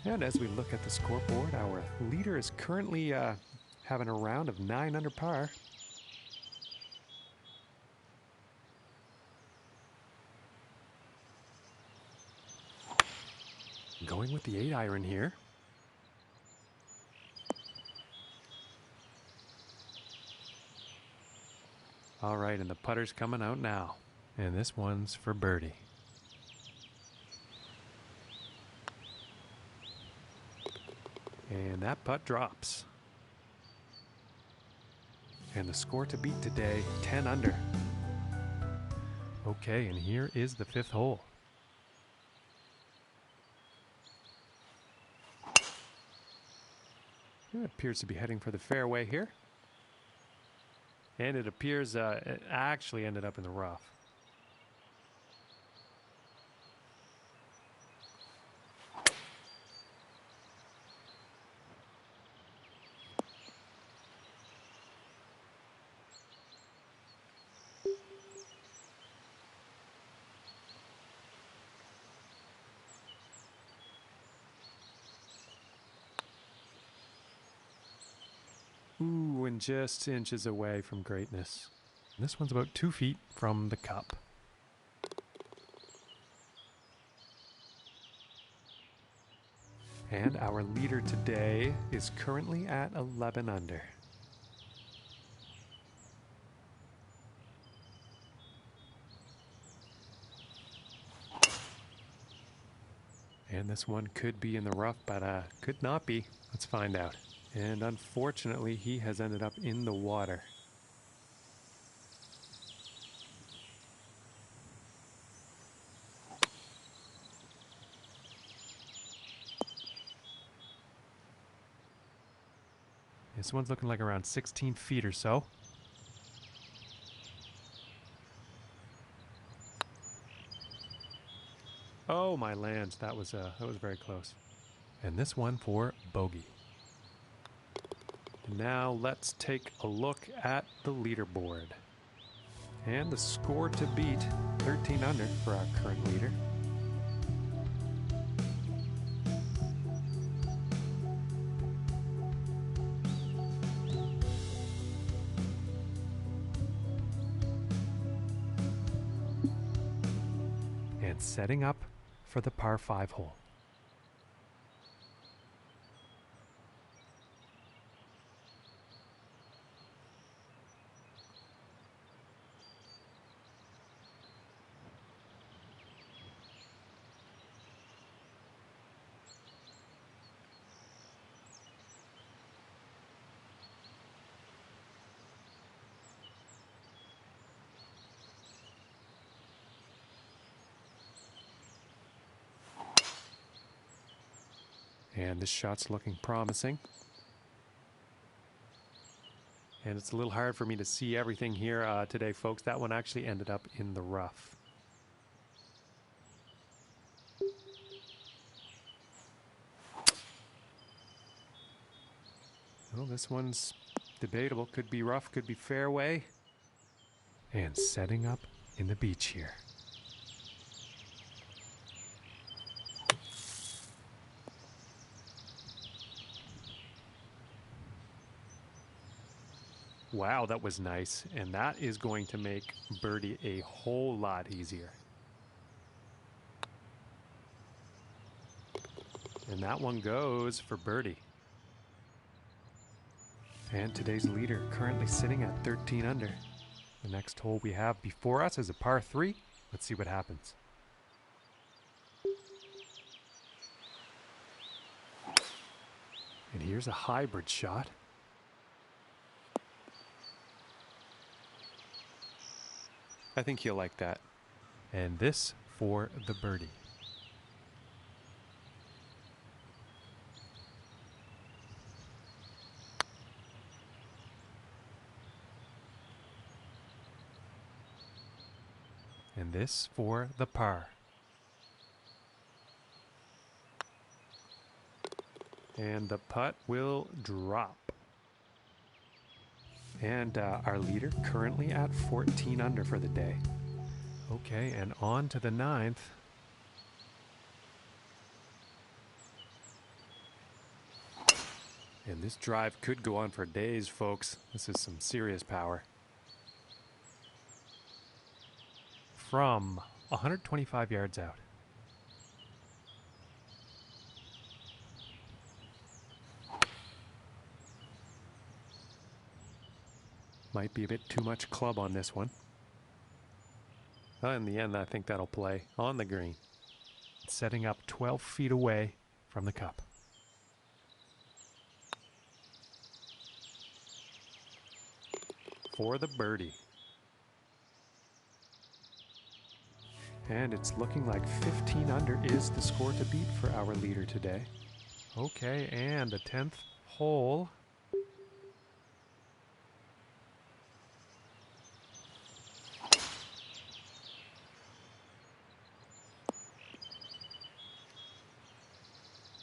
And as we look at the scoreboard, our leader is currently having a round of 9 under par. Going with the 8-iron here. All right, and the putter's coming out now. And this one's for birdie. And that putt drops. And the score to beat today, 10 under. Okay, and here is the 5th hole. It appears to be heading for the fairway here. And it appears it actually ended up in the rough. Ooh, and just inches away from greatness. This one's about 2 feet from the cup. And our leader today is currently at 11 under. And this one could be in the rough, but could not be. Let's find out. And unfortunately, he has ended up in the water. This one's looking like around 16 feet or so. Oh, my land. That was very close. And this one for bogey. Now let's take a look at the leaderboard. And the score to beat, 13 under for our current leader. and setting up for the par 5 hole. And this shot's looking promising. And it's a little hard for me to see everything here today, folks. That one actually ended up in the rough. Well, this one's debatable. Could be rough, could be fairway. And setting up in the beach here. Wow, that was nice. And that is going to make birdie a whole lot easier. And that one goes for birdie. And today's leader currently sitting at 13 under. The next hole we have before us is a par 3. Let's see what happens. And here's a hybrid shot. I think he'll like that. And this for the birdie. And this for the par. And the putt will drop. And our leader currently at 14 under for the day. Okay, and on to the 9th. And this drive could go on for days, folks. This is some serious power. From 125 yards out. Might be a bit too much club on this one. Well, in the end, I think that'll play on the green. Setting up 12 feet away from the cup. For the birdie. And it's looking like 15 under is the score to beat for our leader today. Okay, and the 10th hole.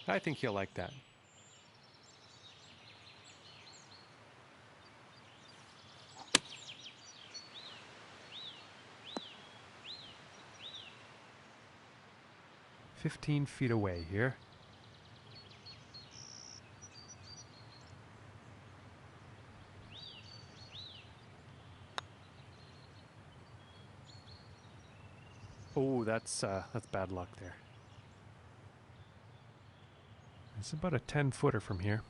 I think he'll like that. "15 feet away here. Oh, that's bad luck there. It's about a 10-footer from here.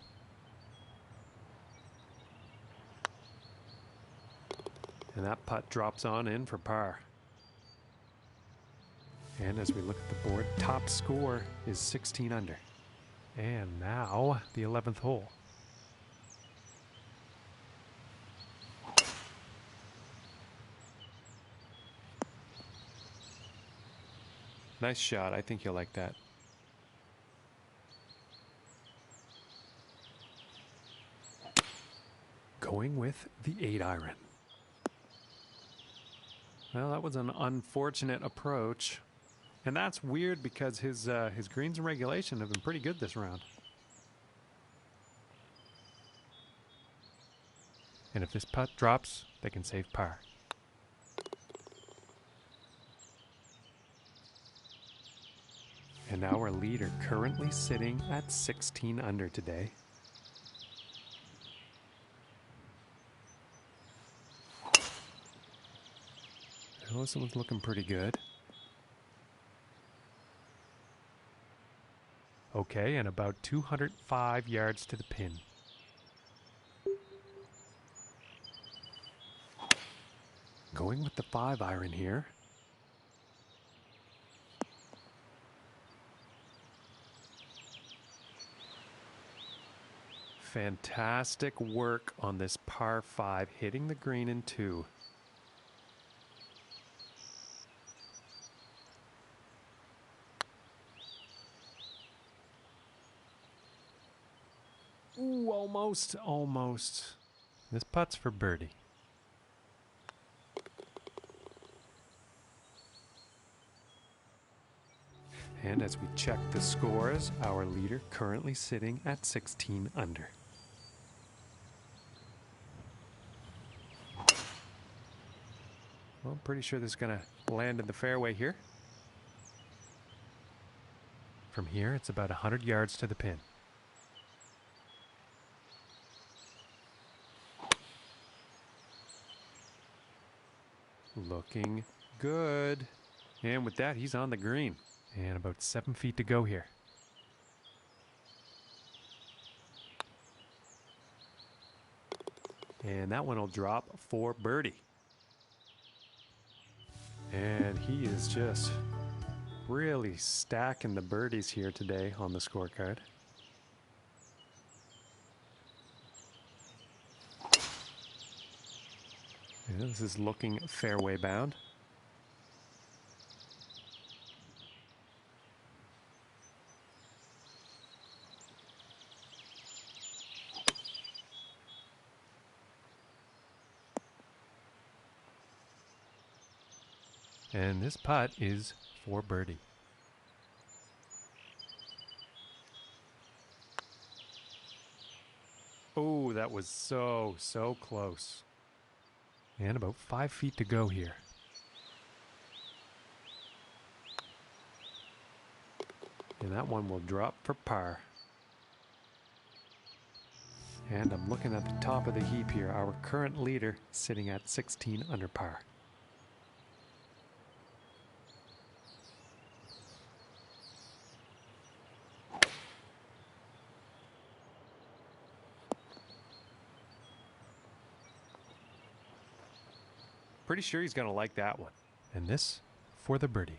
And that putt drops on in for par. And as we look at the board, top score is 16 under. And now the 11th hole. Nice shot. I think you'll like that. Going with the 8-iron. Well, that was an unfortunate approach. And that's weird because his greens and regulation have been pretty good this round. And if this putt drops, they can save par. And our leader currently sitting at 16 under today. Oh, this one's looking pretty good. Okay, and about 205 yards to the pin. Going with the 5-iron here. Fantastic work on this par 5, hitting the green in 2. Ooh, almost. This putt's for birdie. And as we check the scores, our leader currently sitting at 16 under. Well, I'm pretty sure this is going to land in the fairway here. From here, it's about 100 yards to the pin. Looking good. And with that, he's on the green. And about 7 feet to go here. And that one will drop for birdie. And he is just really stacking the birdies here today on the scorecard. And this is looking fairway bound. And this putt is for birdie. Oh, that was so close. And about 5 feet to go here. And that one will drop for par. And I'm looking at the top of the heap here. Our current leader sitting at 16 under par. Pretty sure he's going to like that one. And this for the birdie.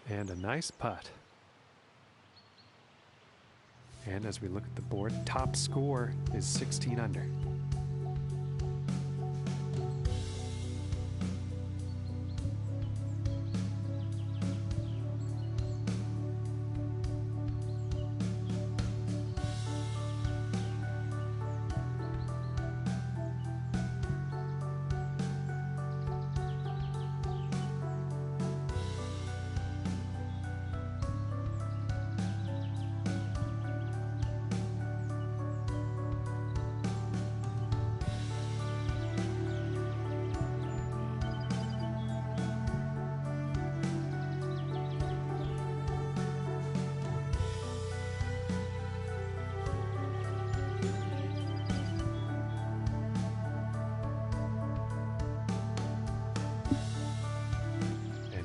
And a nice putt. And as we look at the board, top score is 16 under.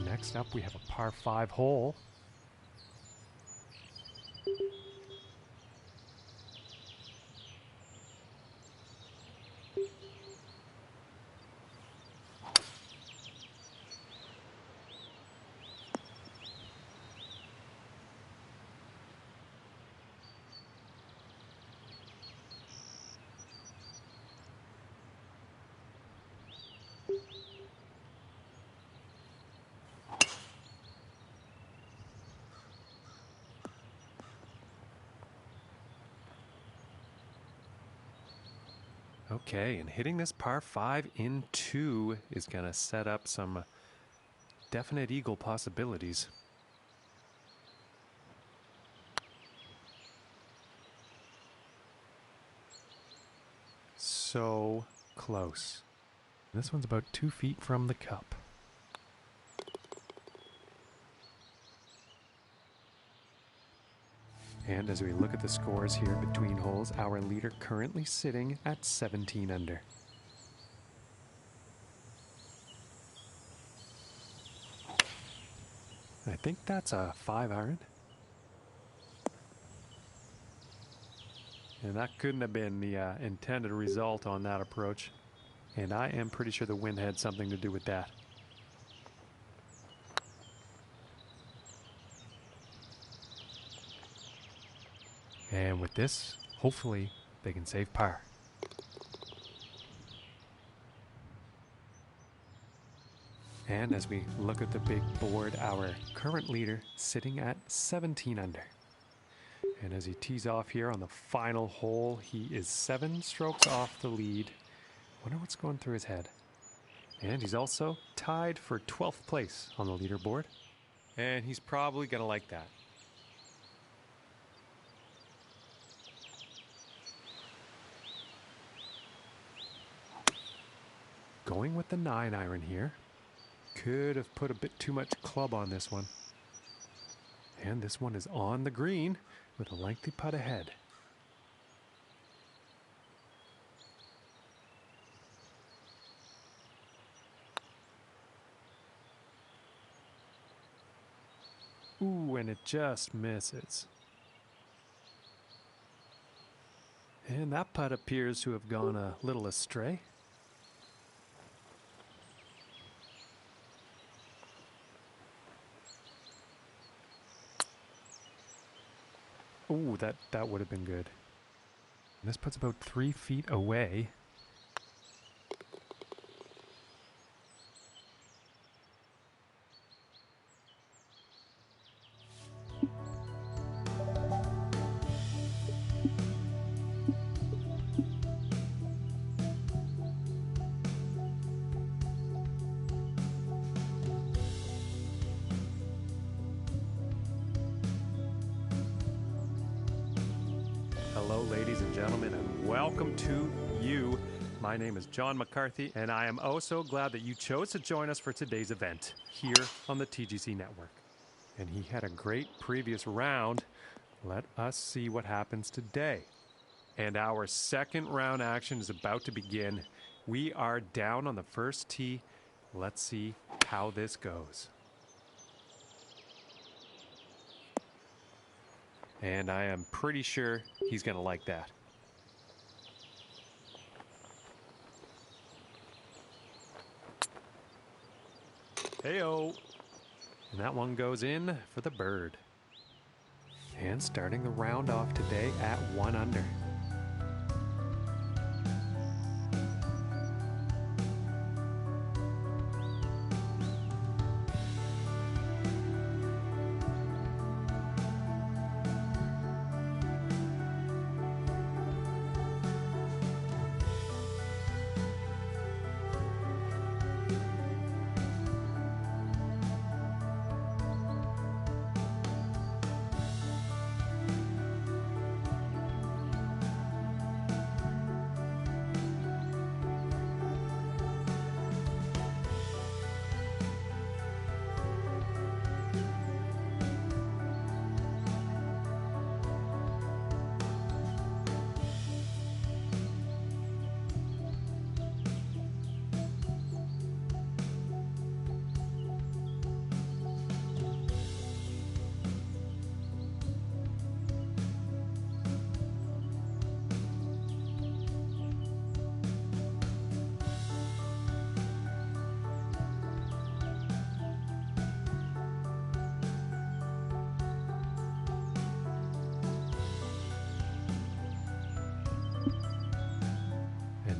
Next up, we have a par 5 hole. Okay, and hitting this par 5 in 2 is going to set up some definite eagle possibilities. So close. This one's about 2 feet from the cup. And as we look at the scores here between holes, our leader currently sitting at 17 under. I think that's a 5-iron. And that couldn't have been the intended result on that approach. And I am pretty sure the wind had something to do with that. And with this, hopefully they can save par. And as we look at the big board, our current leader sitting at 17 under. And as he tees off here on the final hole, he is 7 strokes off the lead. Wonder what's going through his head. And he's also tied for 12th place on the leaderboard. And he's probably going to like that. Going with the 9-iron here. Could have put a bit too much club on this one. And this one is on the green with a lengthy putt ahead. Ooh, and it just misses. And that putt appears to have gone a little astray. Ooh, that would have been good. And this putt's about 3 feet away. Hello, ladies and gentlemen, and welcome to you. My name is John McCarthy, and I am oh so glad that you chose to join us for today's event here on the TGC network. And he had a great previous round. Let us see what happens today. And our second round action is about to begin. We are down on the first tee. Let's see how this goes. And I am pretty sure he's going to like that. Hey-o! And that one goes in for the bird. And starting the round off today at 1 under.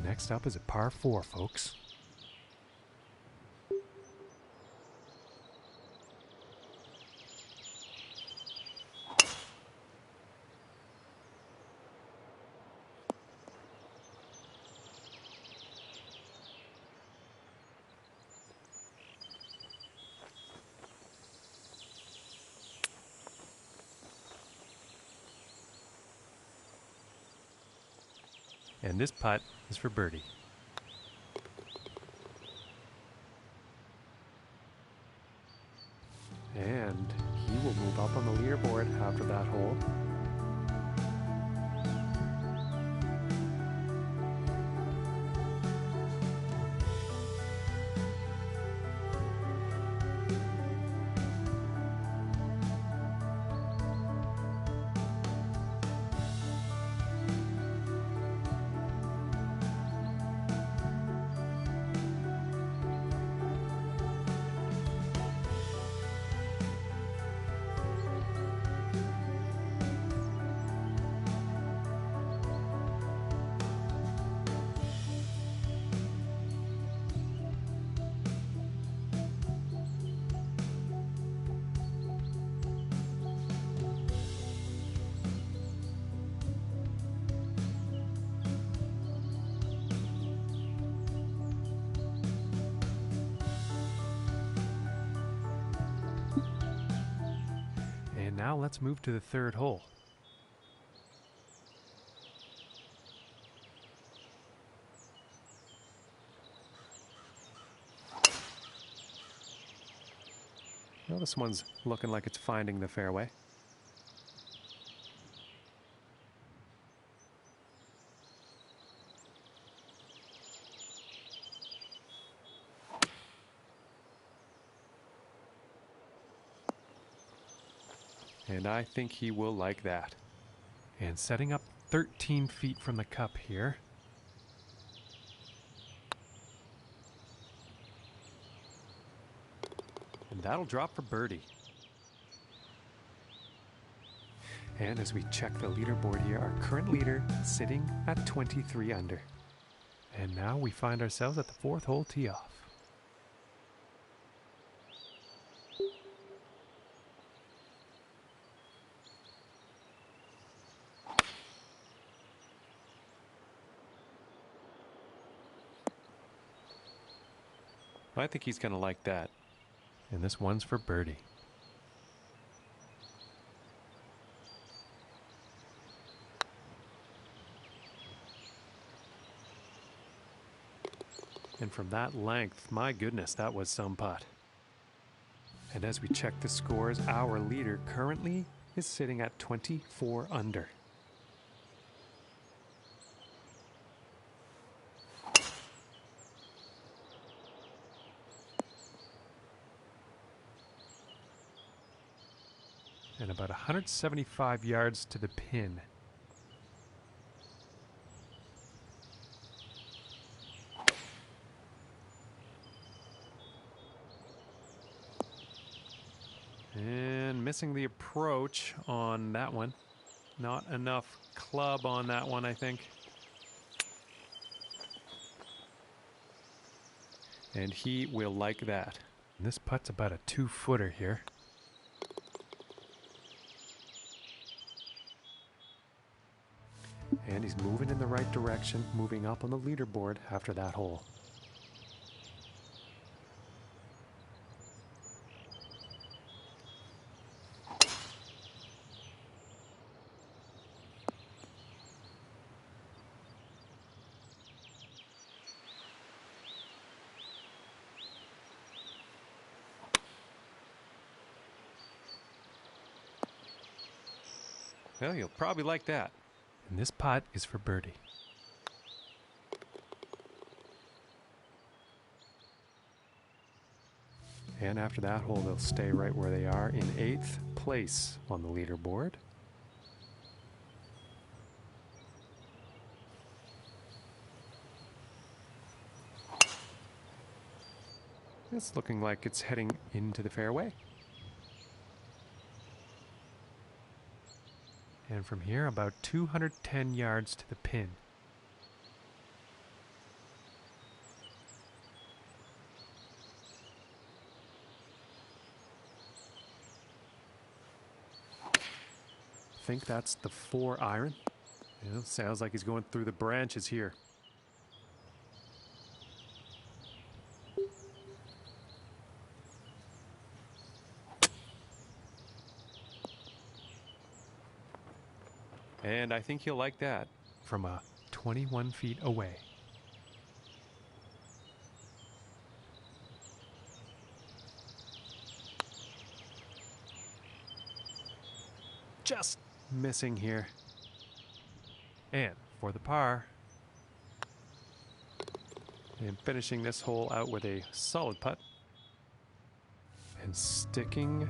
Next up is a par 4, folks. And this putt is for birdie. And he will move up on the leaderboard after that hole. now let's move to the third hole. Well, this one's looking like it's finding the fairway. And I think he will like that. And setting up 13 feet from the cup here. And that'll drop for birdie. And as we check the leaderboard here, our current leader sitting at 23 under. And now we find ourselves at the fourth hole tee off. I think he's going to like that. And this one's for birdie. And from that length, my goodness, that was some putt. And as we check the scores, our leader currently is sitting at 24 under. And about 175 yards to the pin. And missing the approach on that one. Not enough club on that one, I think. And he will like that. And this putt's about a 2-footer here. And he's moving in the right direction, moving up on the leaderboard after that hole. Well, you'll probably like that. And this putt is for birdie. And after that hole, they'll stay right where they are in 8th place on the leaderboard. It's looking like it's heading into the fairway. And from here, about 210 yards to the pin. I think that's the 4-iron. Sounds like he's going through the branches here. And I think he'll like that from 21 feet away. Just missing here. And for the par. And finishing this hole out with a solid putt. And sticking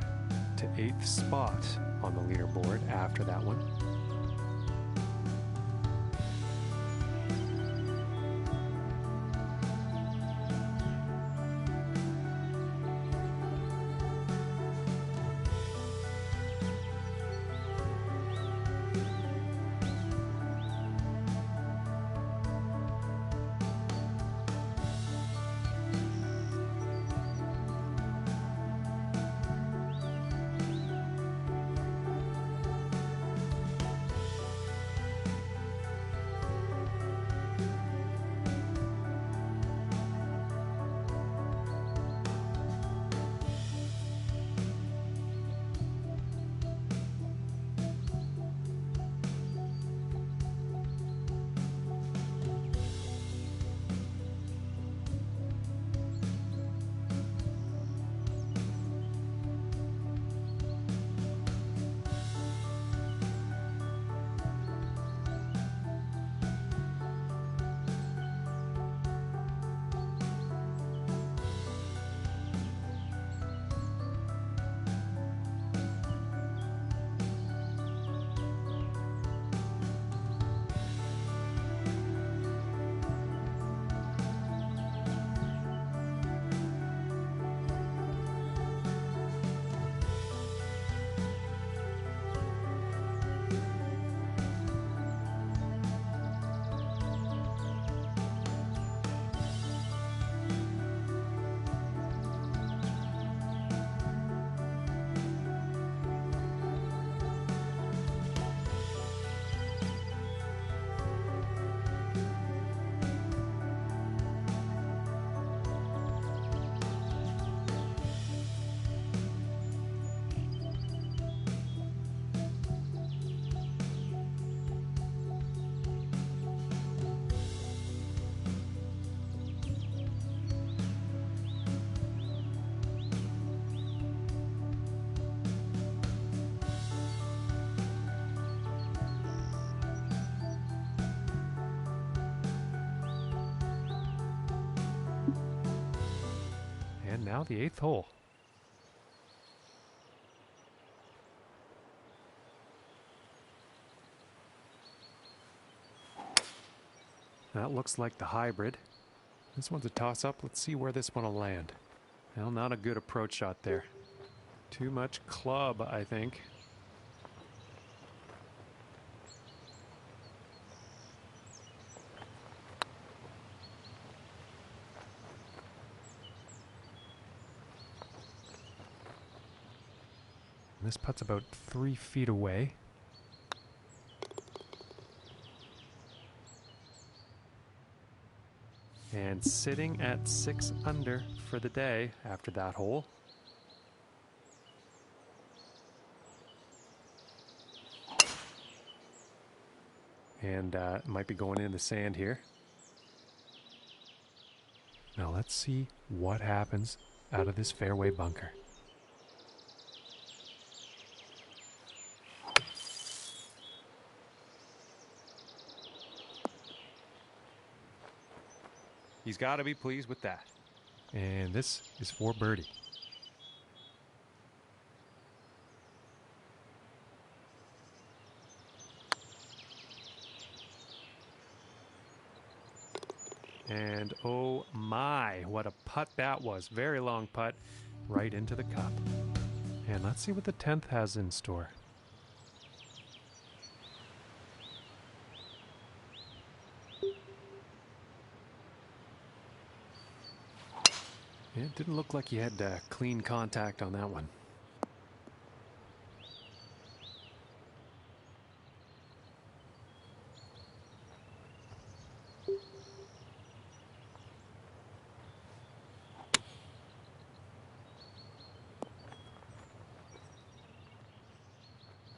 to 8th spot on the leaderboard after that one. now the 8th hole. That looks like the hybrid. This one's a toss-up. Let's see where this one will land. Well, not a good approach shot there. Too much club, I think. This putt's about 3 feet away. And sitting at 6 under for the day after that hole. And might be going in the sand here. Now let's see what happens out of this fairway bunker. He's got to be pleased with that. And this is for birdie. And oh my, what a putt that was. Very long putt right into the cup. And let's see what the 10th has in store. It didn't look like he had clean contact on that one.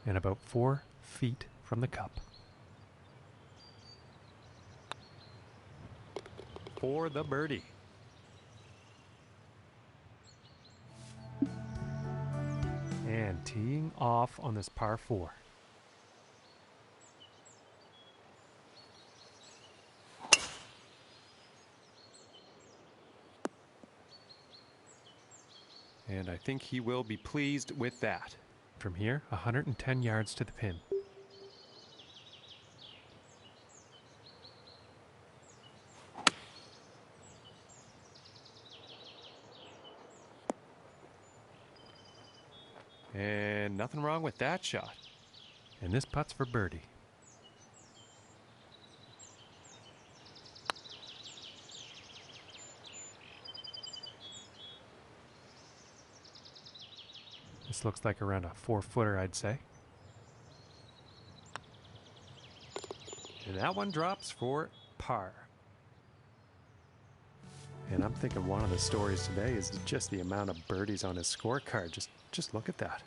And about 4 feet from the cup. For the birdie. And teeing off on this par 4. And I think he will be pleased with that. From here, 110 yards to the pin. And nothing wrong with that shot. And this putt's for birdie. This looks like around a 4-footer, I'd say. And that one drops for par. And I'm thinking one of the stories today is just the amount of birdies on his scorecard. Just look at that.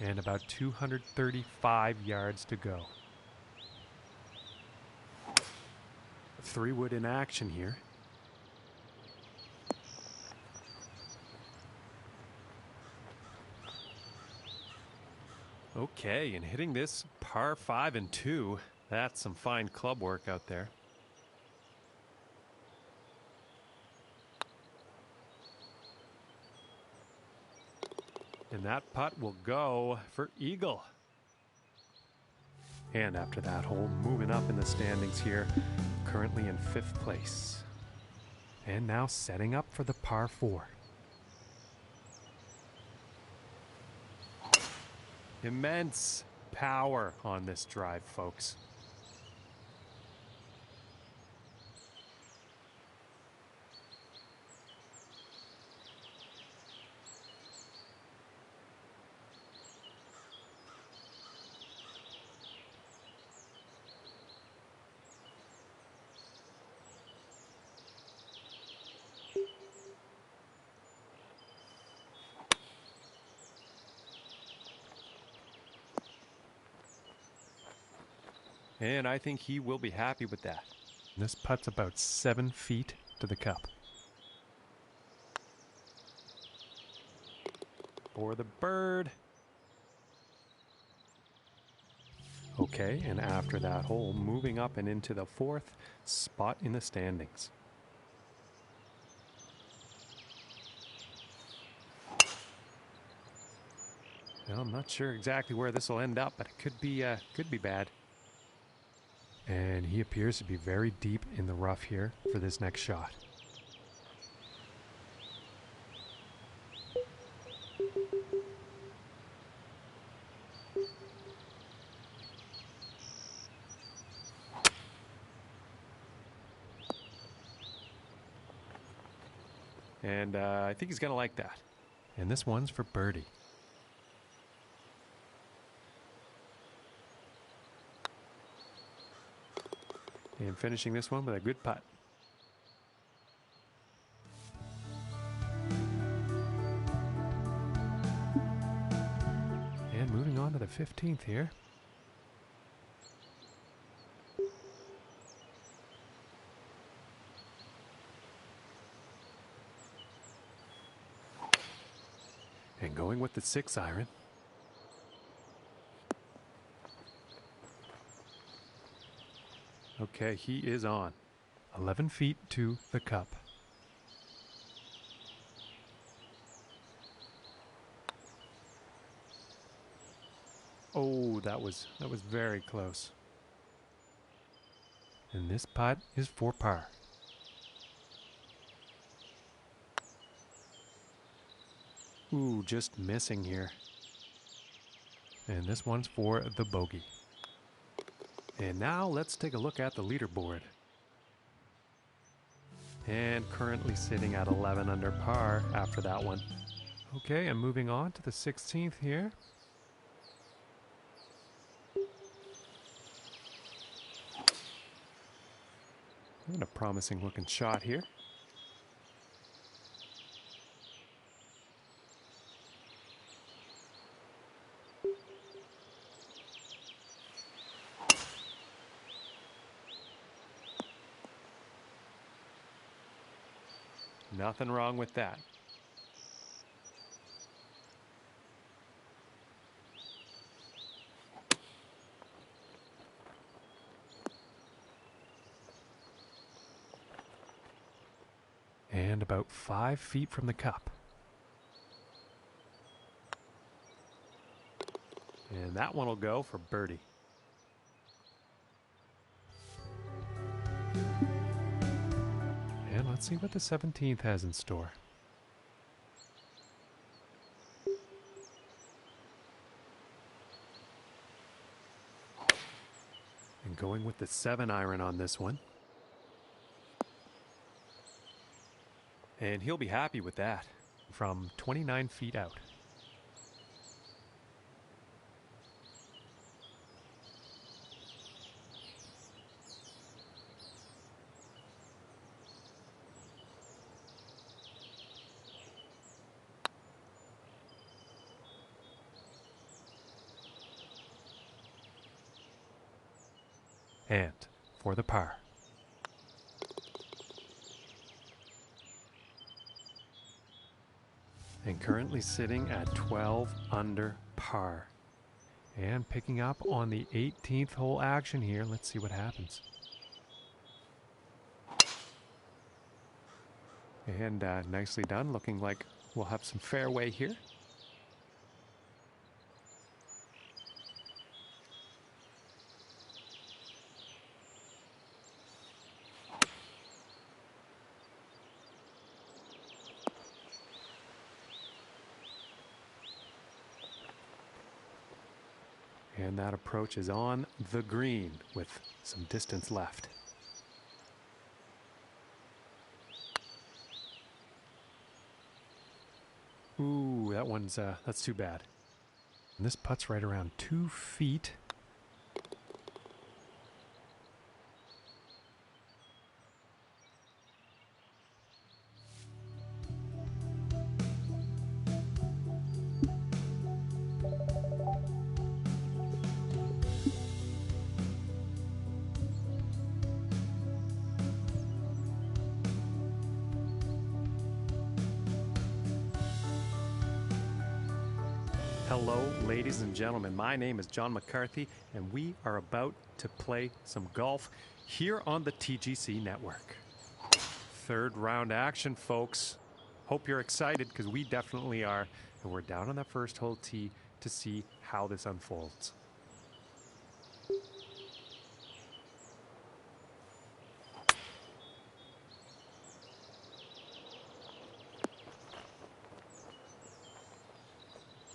And about 235 yards to go. 3-wood in action here. Okay, and hitting this par 5 and 2, that's some fine club work out there. And that putt will go for eagle. And after that hole, moving up in the standings here, currently in 5th place. And now setting up for the par 4. Immense power on this drive, folks. And I think he will be happy with that. This putt's about 7 feet to the cup. For the bird. Okay, and after that hole, moving up and into the 4th spot in the standings. Well, I'm not sure exactly where this will end up, but it could be bad. And he appears to be very deep in the rough here for this next shot. And I think he's going to like that. And this one's for birdie. And finishing this one with a good putt. And moving on to the 15th here. And going with the 6 iron. Okay, he is on. 11 feet to the cup. Oh, that was very close. And this putt is for par. Ooh, just missing here. And this one's for the bogey. And now let's take a look at the leaderboard. And currently sitting at 11 under par after that one. Okay, and moving on to the 16th here. And a promising looking shot here. Nothing wrong with that. And about 5 feet from the cup. And that one will go for birdie. And let's see what the 17th has in store. And going with the 7 iron on this one. And he'll be happy with that from 29 feet out. And for the par. And currently sitting at 12 under par. And picking up on the 18th hole action here. Let's see what happens. And nicely done. Looking like we'll have some fairway here. And that approach is on the green with some distance left. Ooh, that one's, that's too bad. And this putt's right around 2 feet. Hello, ladies and gentlemen. My name is John McCarthy, and we are about to play some golf here on the TGC network. Third round action, folks. Hope you're excited, because we definitely are. And we're down on that first hole tee to see how this unfolds.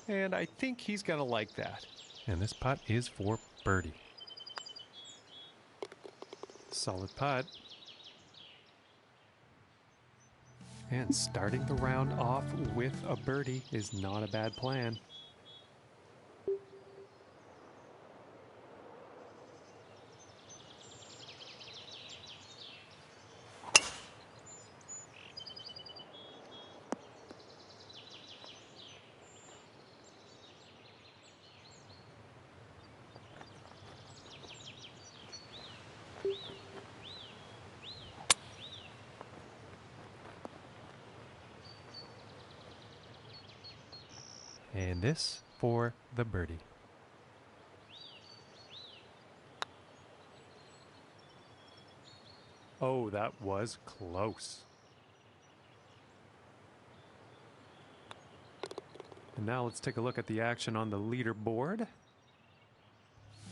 And I think he's going to like that. And this putt is for birdie. Solid putt. And starting the round off with a birdie is not a bad plan. And this for the birdie. Oh, that was close. And now let's take a look at the action on the leaderboard.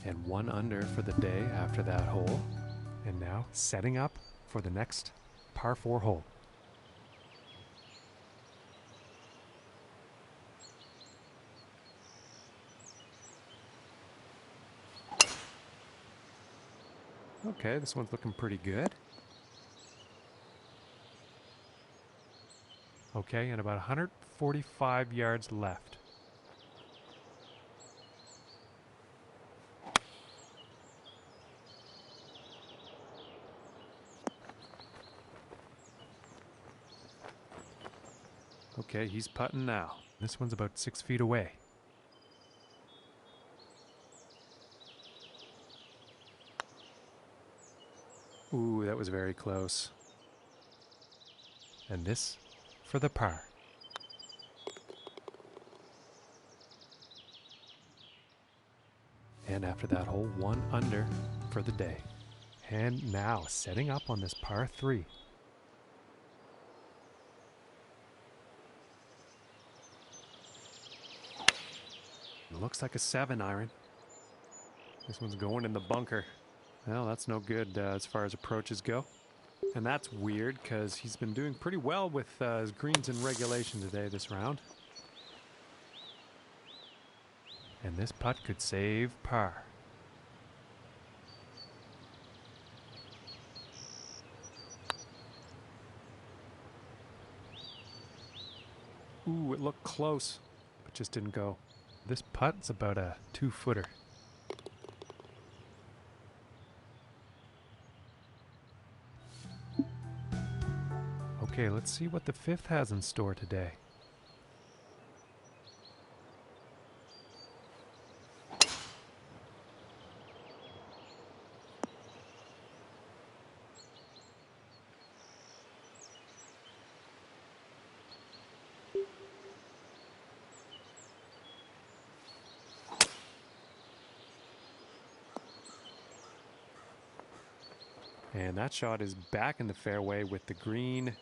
And 1 under for the day after that hole. And now setting up for the next par 4 hole. Okay, this one's looking pretty good. Okay, and about 145 yards left. Okay, he's putting now. This one's about 6 feet away. Ooh, that was very close. And this for the par. And after that hole, 1 under for the day. And now setting up on this par 3. It looks like a 7 iron. This one's going in the bunker. Well, that's no good as far as approaches go. And that's weird, because he's been doing pretty well with his greens in regulation today this round. And this putt could save par. Ooh, it looked close, but just didn't go. This putt's about a 2-footer. Okay, let's see what the 5th has in store today. And that shot is back in the fairway with the green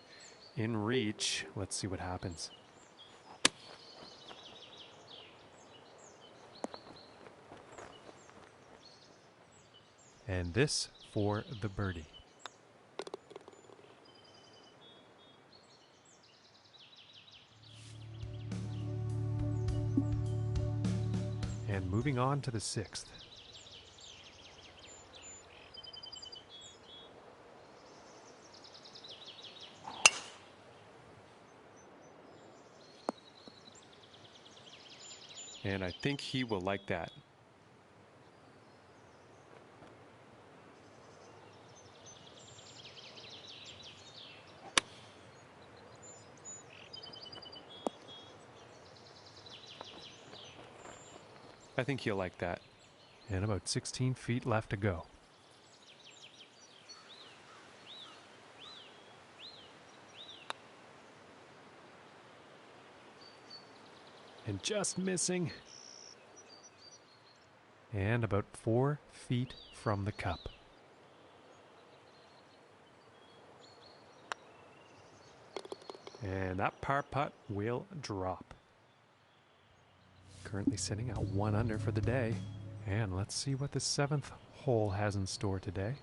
in reach. Let's see what happens. And this for the birdie. And moving on to the 6th. And I think he will like that. I think he'll like that. And about 16 feet left to go. And just missing. And about 4 feet from the cup. And that par putt will drop. Currently sitting at 1 under for the day. And let's see what the 7th hole has in store today.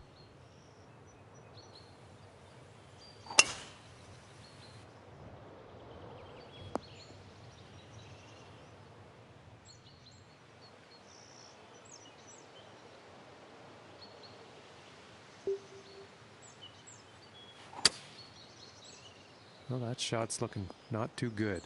Well, that shot's looking not too good.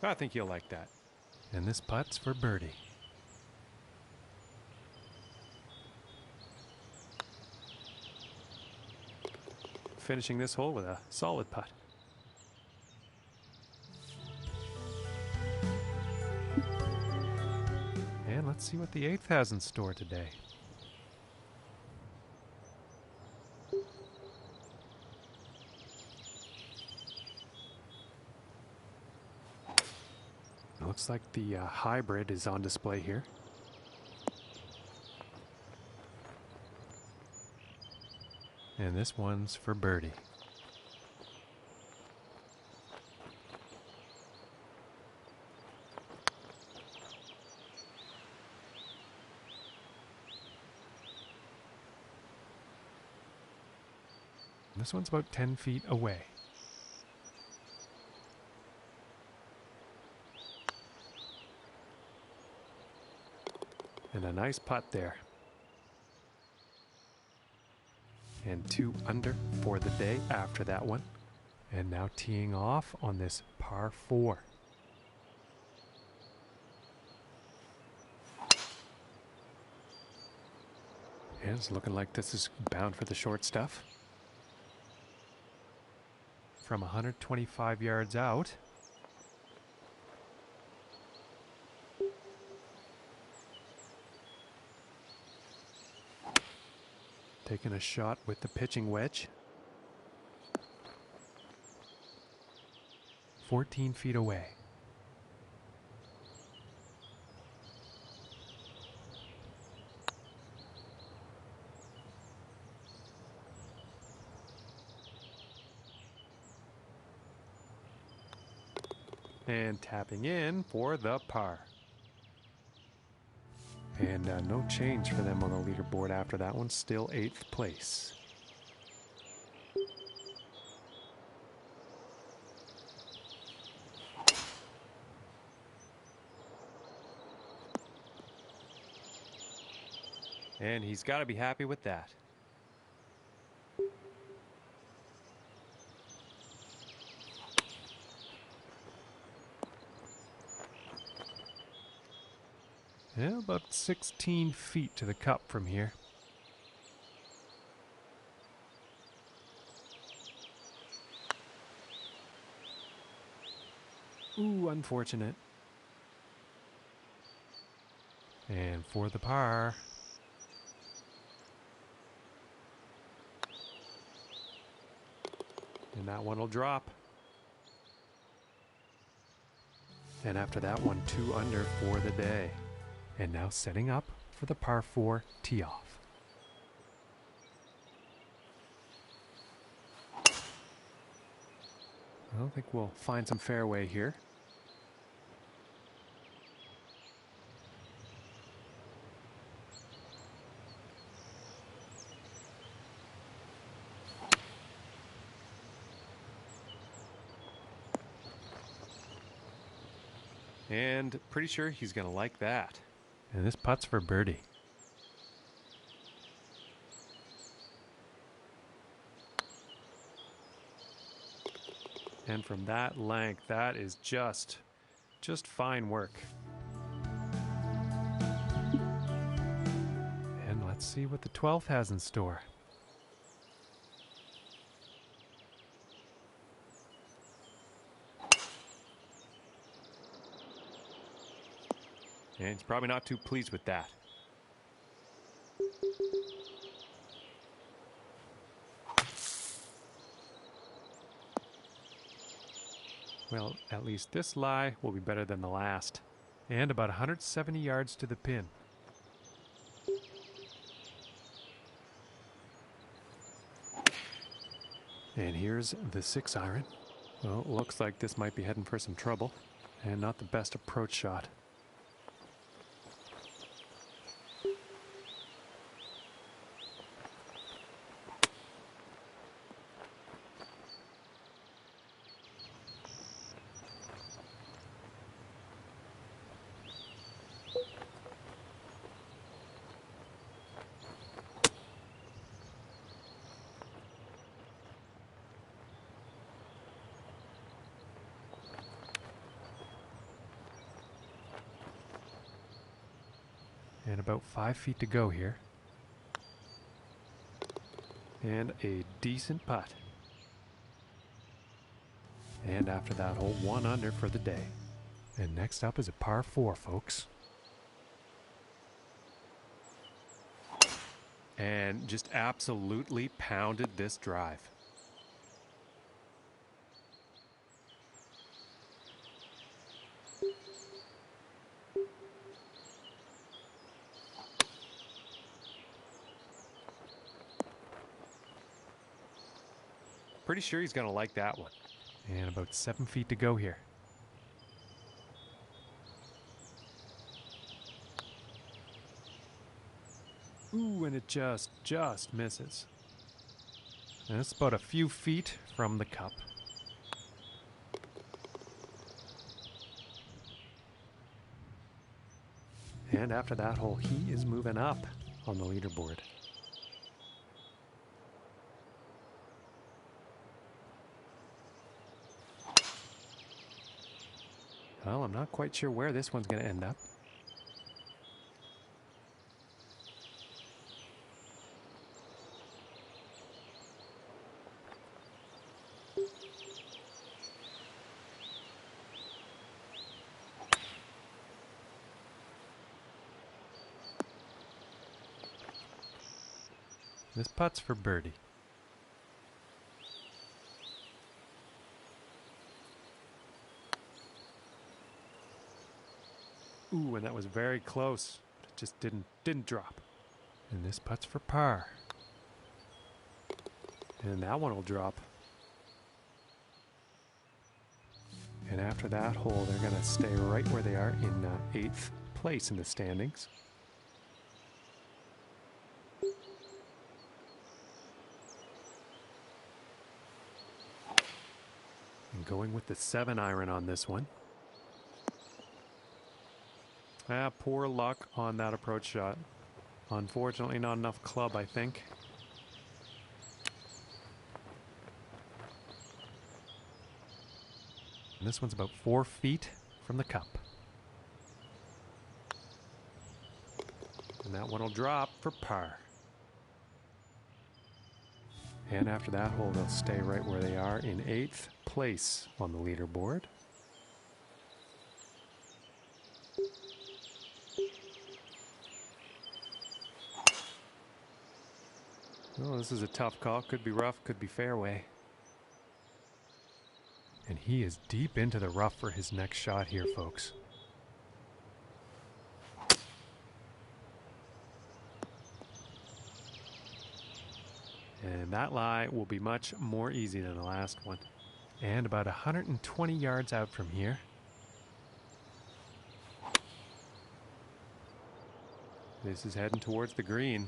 I think you'll like that. And this putt's for birdie. Finishing this hole with a solid putt. And let's see what the 8th has in store today. Looks like the hybrid is on display here. And this one's for birdie. This one's about 10 feet away. And a nice putt there. And 2 under for the day after that one. And now teeing off on this par 4. And it's looking like this is bound for the short stuff. From 125 yards out. Taking a shot with the pitching wedge. 14 feet away. And tapping in for the par. And no change for them on the leaderboard after that one. Still 8th place. And he's got to be happy with that. Yeah, about 16 feet to the cup from here. Ooh, unfortunate. And for the par. And that one will drop. And after that one, 2 under for the day. And now setting up for the par 4 tee off. I don't think we'll find some fairway here. And pretty sure he's going to like that. And this putt's for birdie. And from that length, that is just fine work. And let's see what the 12th has in store. And he's probably not too pleased with that. Well, at least this lie will be better than the last. And about 170 yards to the pin. And here's the 6-iron. Well, looks like this might be heading for some trouble. And not the best approach shot. And about 5 feet to go here. And a decent putt. And after that hole, 1 under for the day. And next up is a par 4, folks. And just absolutely pounded this drive. Pretty sure he's going to like that one. And about 7 feet to go here. Ooh, and it just misses. And it's about a few feet from the cup. And after that hole, he is moving up on the leaderboard. Well, I'm not quite sure where this one's going to end up. This putt's for birdie. Ooh, and that was very close. It just didn't drop. And this putt's for par. And that one will drop. And after that hole, they're going to stay right where they are in 8th place in the standings. And going with the 7-iron on this one. Poor luck on that approach shot. Unfortunately, not enough club, I think. And this one's about 4 feet from the cup. And that one will drop for par. And after that hole, they'll stay right where they are in 8th place on the leaderboard. Oh, this is a tough call. Could be rough, could be fairway. And he is deep into the rough for his next shot here, folks. And that lie will be much more easy than the last one. And about 120 yards out from here. This is heading towards the green.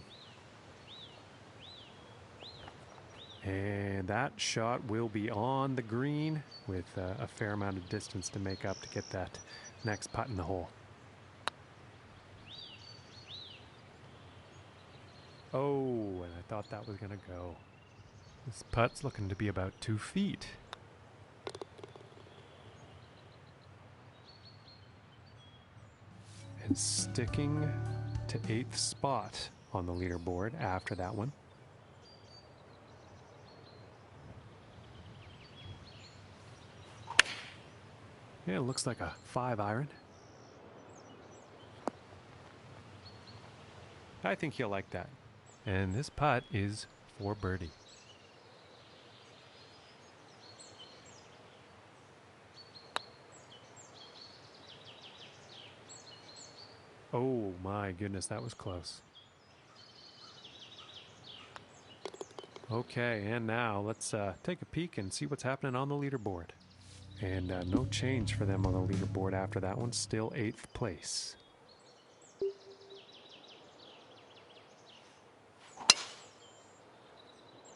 And that shot will be on the green with a fair amount of distance to make up to get that next putt in the hole. Oh, and I thought that was going to go. This putt's looking to be about 2 feet. And sticking to 8th spot on the leaderboard after that one. Yeah, it looks like a 5-iron. I think he'll like that. And this putt is for birdie. Oh my goodness, that was close. Okay, and now let's take a peek and see what's happening on the leaderboard. And no change for them on the leaderboard after that one, still 8th place.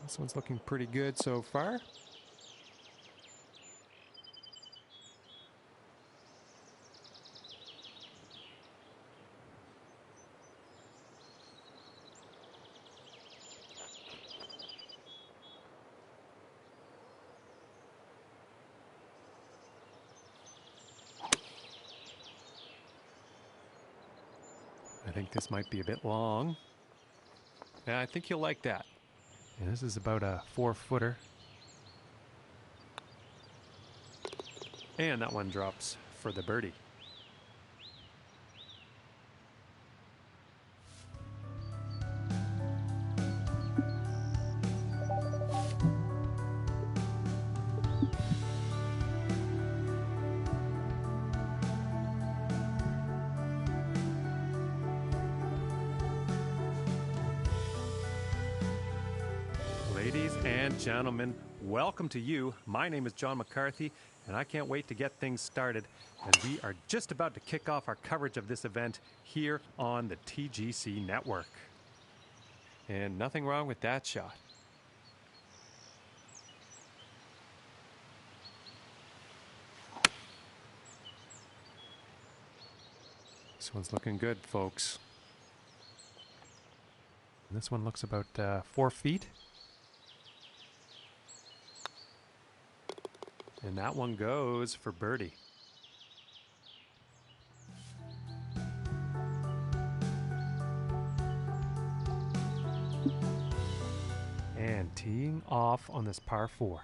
This one's looking pretty good so far. I think this might be a bit long. Yeah, I think you'll like that. And this is about a 4-footer. And that one drops for the birdie. Ladies and gentlemen, welcome to you. My name is John McCarthy, and I can't wait to get things started as we are just about to kick off our coverage of this event here on the TGC network. And nothing wrong with that shot. This one's looking good, folks. And this one looks about 4 feet. And that one goes for birdie. And teeing off on this par 4.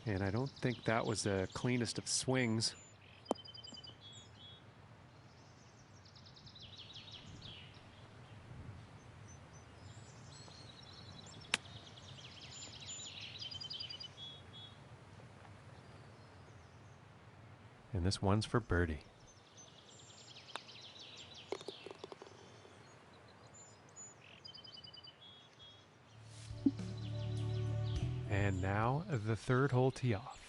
And I don't think that was the cleanest of swings. And this one's for birdie. And now the 3rd hole tee off.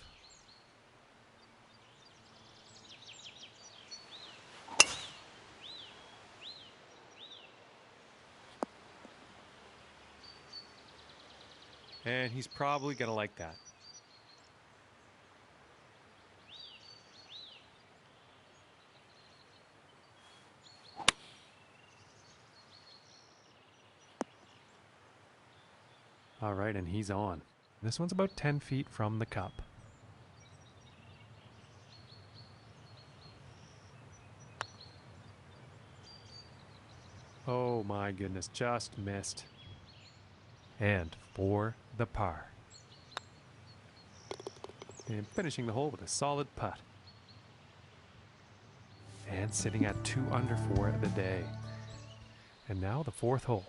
And he's probably going to like that. All right, and he's on. This one's about 10 feet from the cup. Oh my goodness, just missed. And for the par. And finishing the hole with a solid putt. And sitting at 2 under for the day. And now the 4th hole.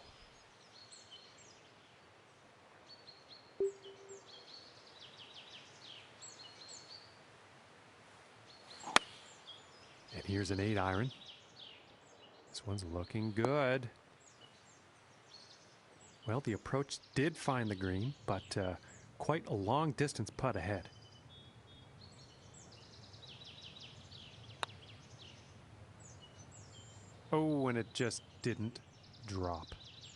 And here's an 8-iron. This one's looking good. Well, the approach did find the green, but quite a long distance putt ahead. Oh, and it just didn't drop.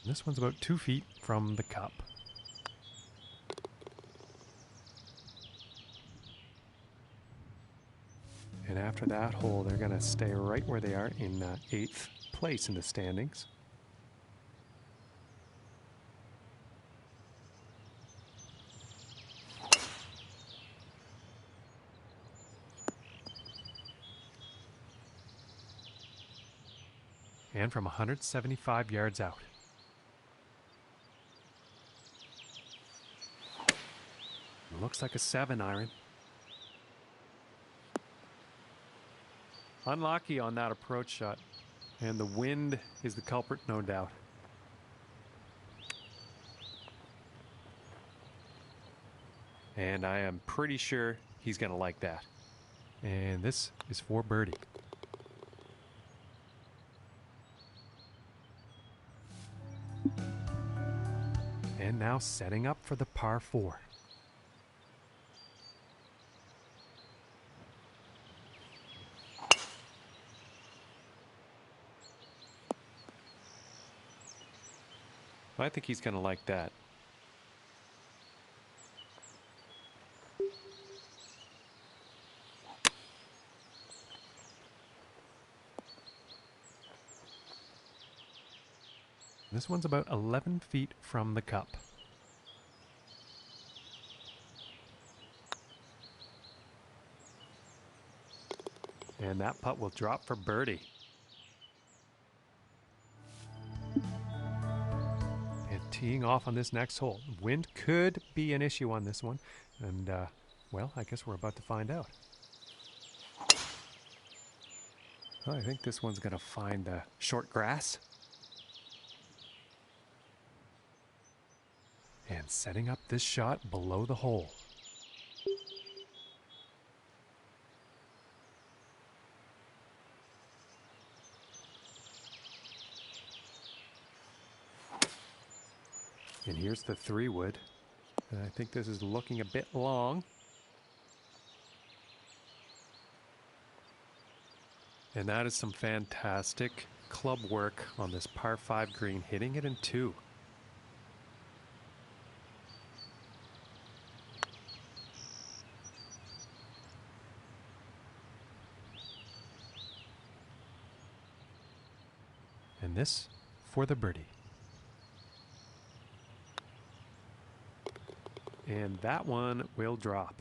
This one's about 2 feet from the cup. And after that hole, they're going to stay right where they are in 8th place in the standings. And from 175 yards out. Looks like a 7-iron. Unlucky on that approach shot. And the wind is the culprit, no doubt. And I am pretty sure he's going to like that. And this is for birdie. And now setting up for the par 4. I think he's going to like that. This one's about 11 feet from the cup. And that putt will drop for birdie. And teeing off on this next hole. Wind could be an issue on this one. And, well, I guess we're about to find out. Well, I think this one's going to find short grass. And setting up this shot below the hole. And here's the 3-wood. And I think this is looking a bit long. And that is some fantastic club work on this par 5 green, hitting it in 2. And this for the birdie. And that one will drop.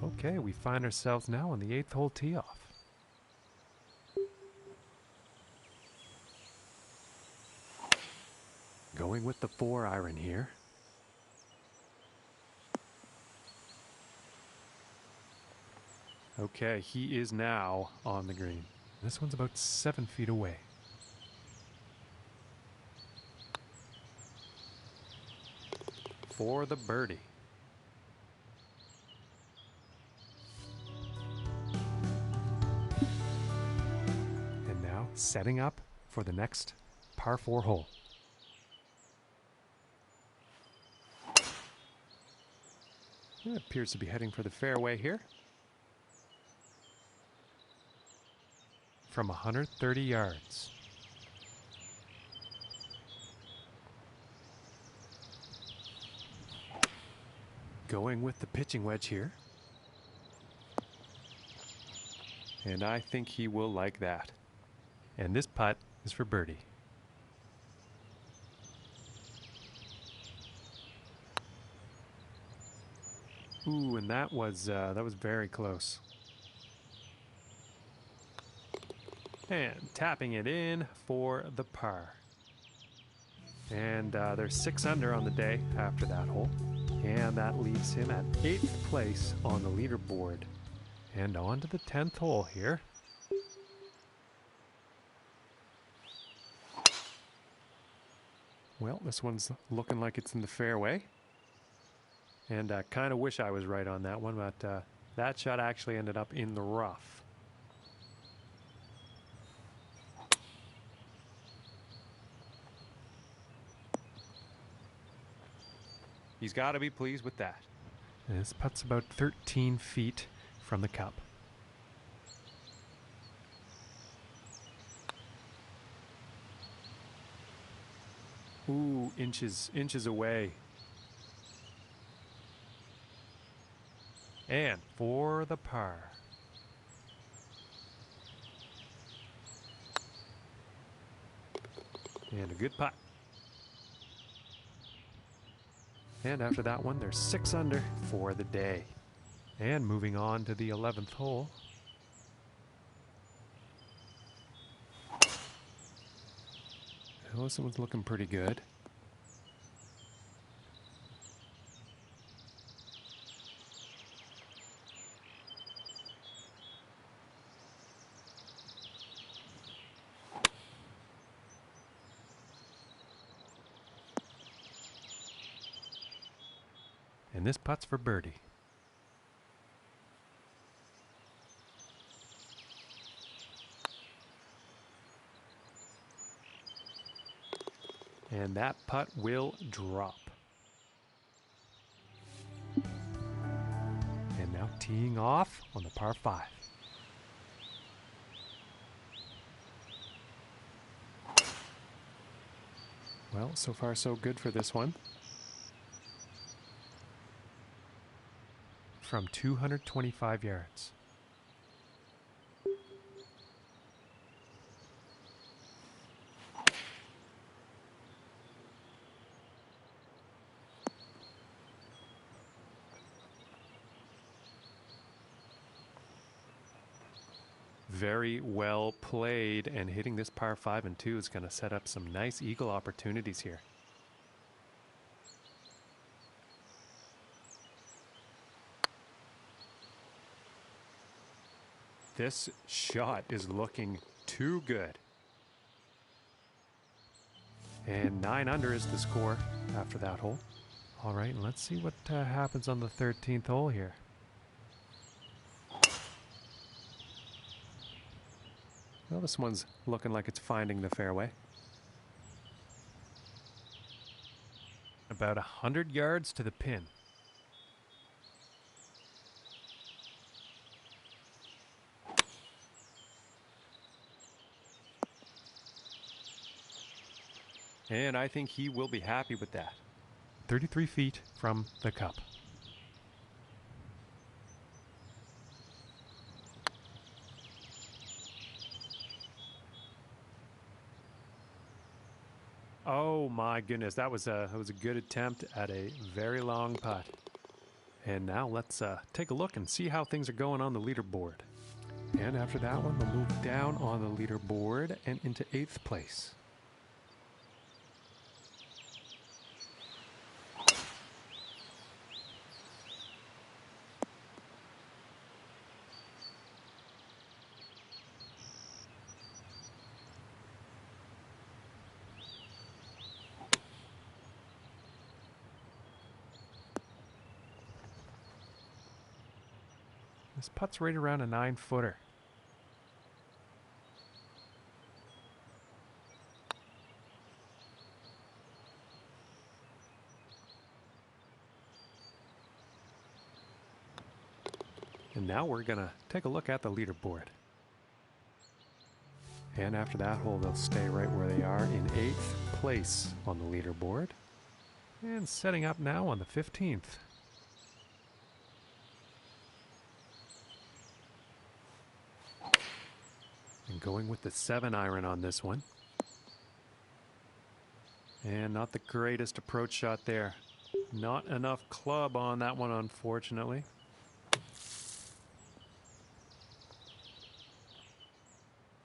Okay, we find ourselves now on the 8th hole tee off. Going with the 4-iron here. Okay, he is now on the green. This one's about 7 feet away. For the birdie. And now setting up for the next par 4 hole. It appears to be heading for the fairway here. From 130 yards. Going with the pitching wedge here. And I think he will like that. And this putt is for birdie. Ooh, and that was very close. And tapping it in for the par. And they're 6 under on the day after that hole. And that leaves him at 8th place on the leaderboard. And on to the 10th hole here. Well, this one's looking like it's in the fairway. And I kind of wish I was right on that one, but that shot actually ended up in the rough. He's got to be pleased with that. And this putt's about 13 feet from the cup. Ooh, inches away. And for the par. And a good putt. And after that one, they're 6 under for the day. And moving on to the 11th hole. Well, this one's looking pretty good. And this putt's for birdie. And that putt will drop. And now teeing off on the par 5. Well, so far so good for this one. From 225 yards. Very well played, and hitting this par 5 and 2 is going to set up some nice eagle opportunities here. This shot is looking too good. And 9 under is the score after that hole. All right, let's see what happens on the 13th hole here. Well, this one's looking like it's finding the fairway. About 100 yards to the pin. And I think he will be happy with that. 33 feet from the cup. Oh my goodness, that was a good attempt at a very long putt. And now let's take a look and see how things are going on the leaderboard. And after that one, we'll move down on the leaderboard and into 8th place. This putt's right around a 9-footer. And now we're going to take a look at the leaderboard. And after that hole, they'll stay right where they are in 8th place on the leaderboard. And setting up now on the 15th. And going with the 7-iron on this one. And not the greatest approach shot there. Not enough club on that one, unfortunately.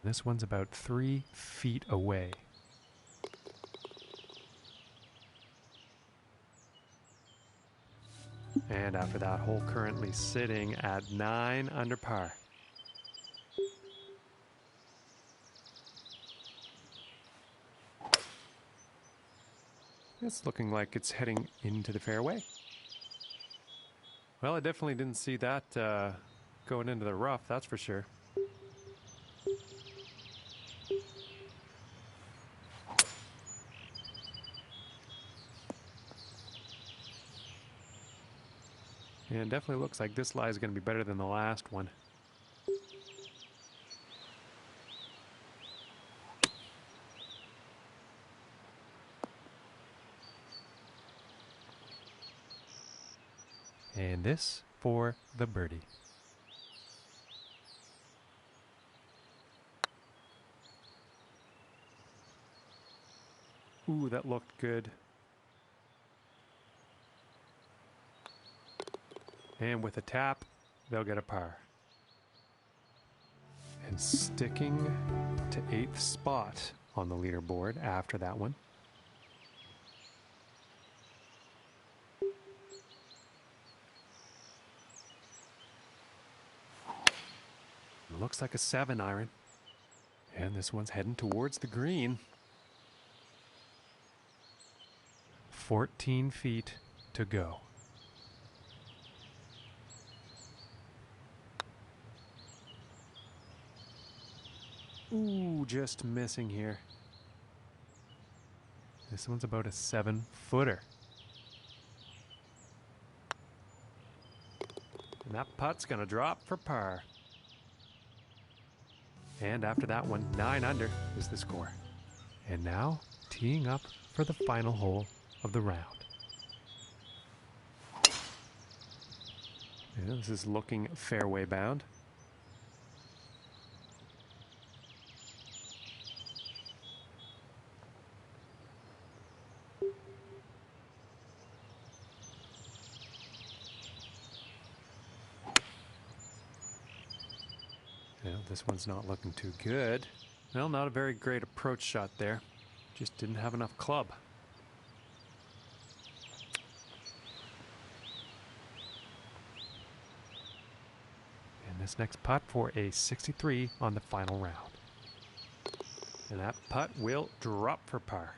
This one's about 3 feet away. And after that hole, currently sitting at 9 under par. It's looking like it's heading into the fairway. Well, I definitely didn't see that going into the rough, that's for sure. And definitely looks like this lie is going to be better than the last one. And this for the birdie. Ooh, that looked good. And with a tap, they'll get a par. And sticking to 8th spot on the leaderboard after that one. Looks like a 7-iron. And this one's heading towards the green. 14 feet to go. Ooh, just missing here. This one's about a 7-footer. And that putt's going to drop for par. And after that one, 9 under is the score. And now, teeing up for the final hole of the round. Yeah, this is looking fairway bound. Yeah, this one's not looking too good. Well, not a very great approach shot there. Just didn't have enough club. And this next putt for a 63 on the final round. And that putt will drop for par.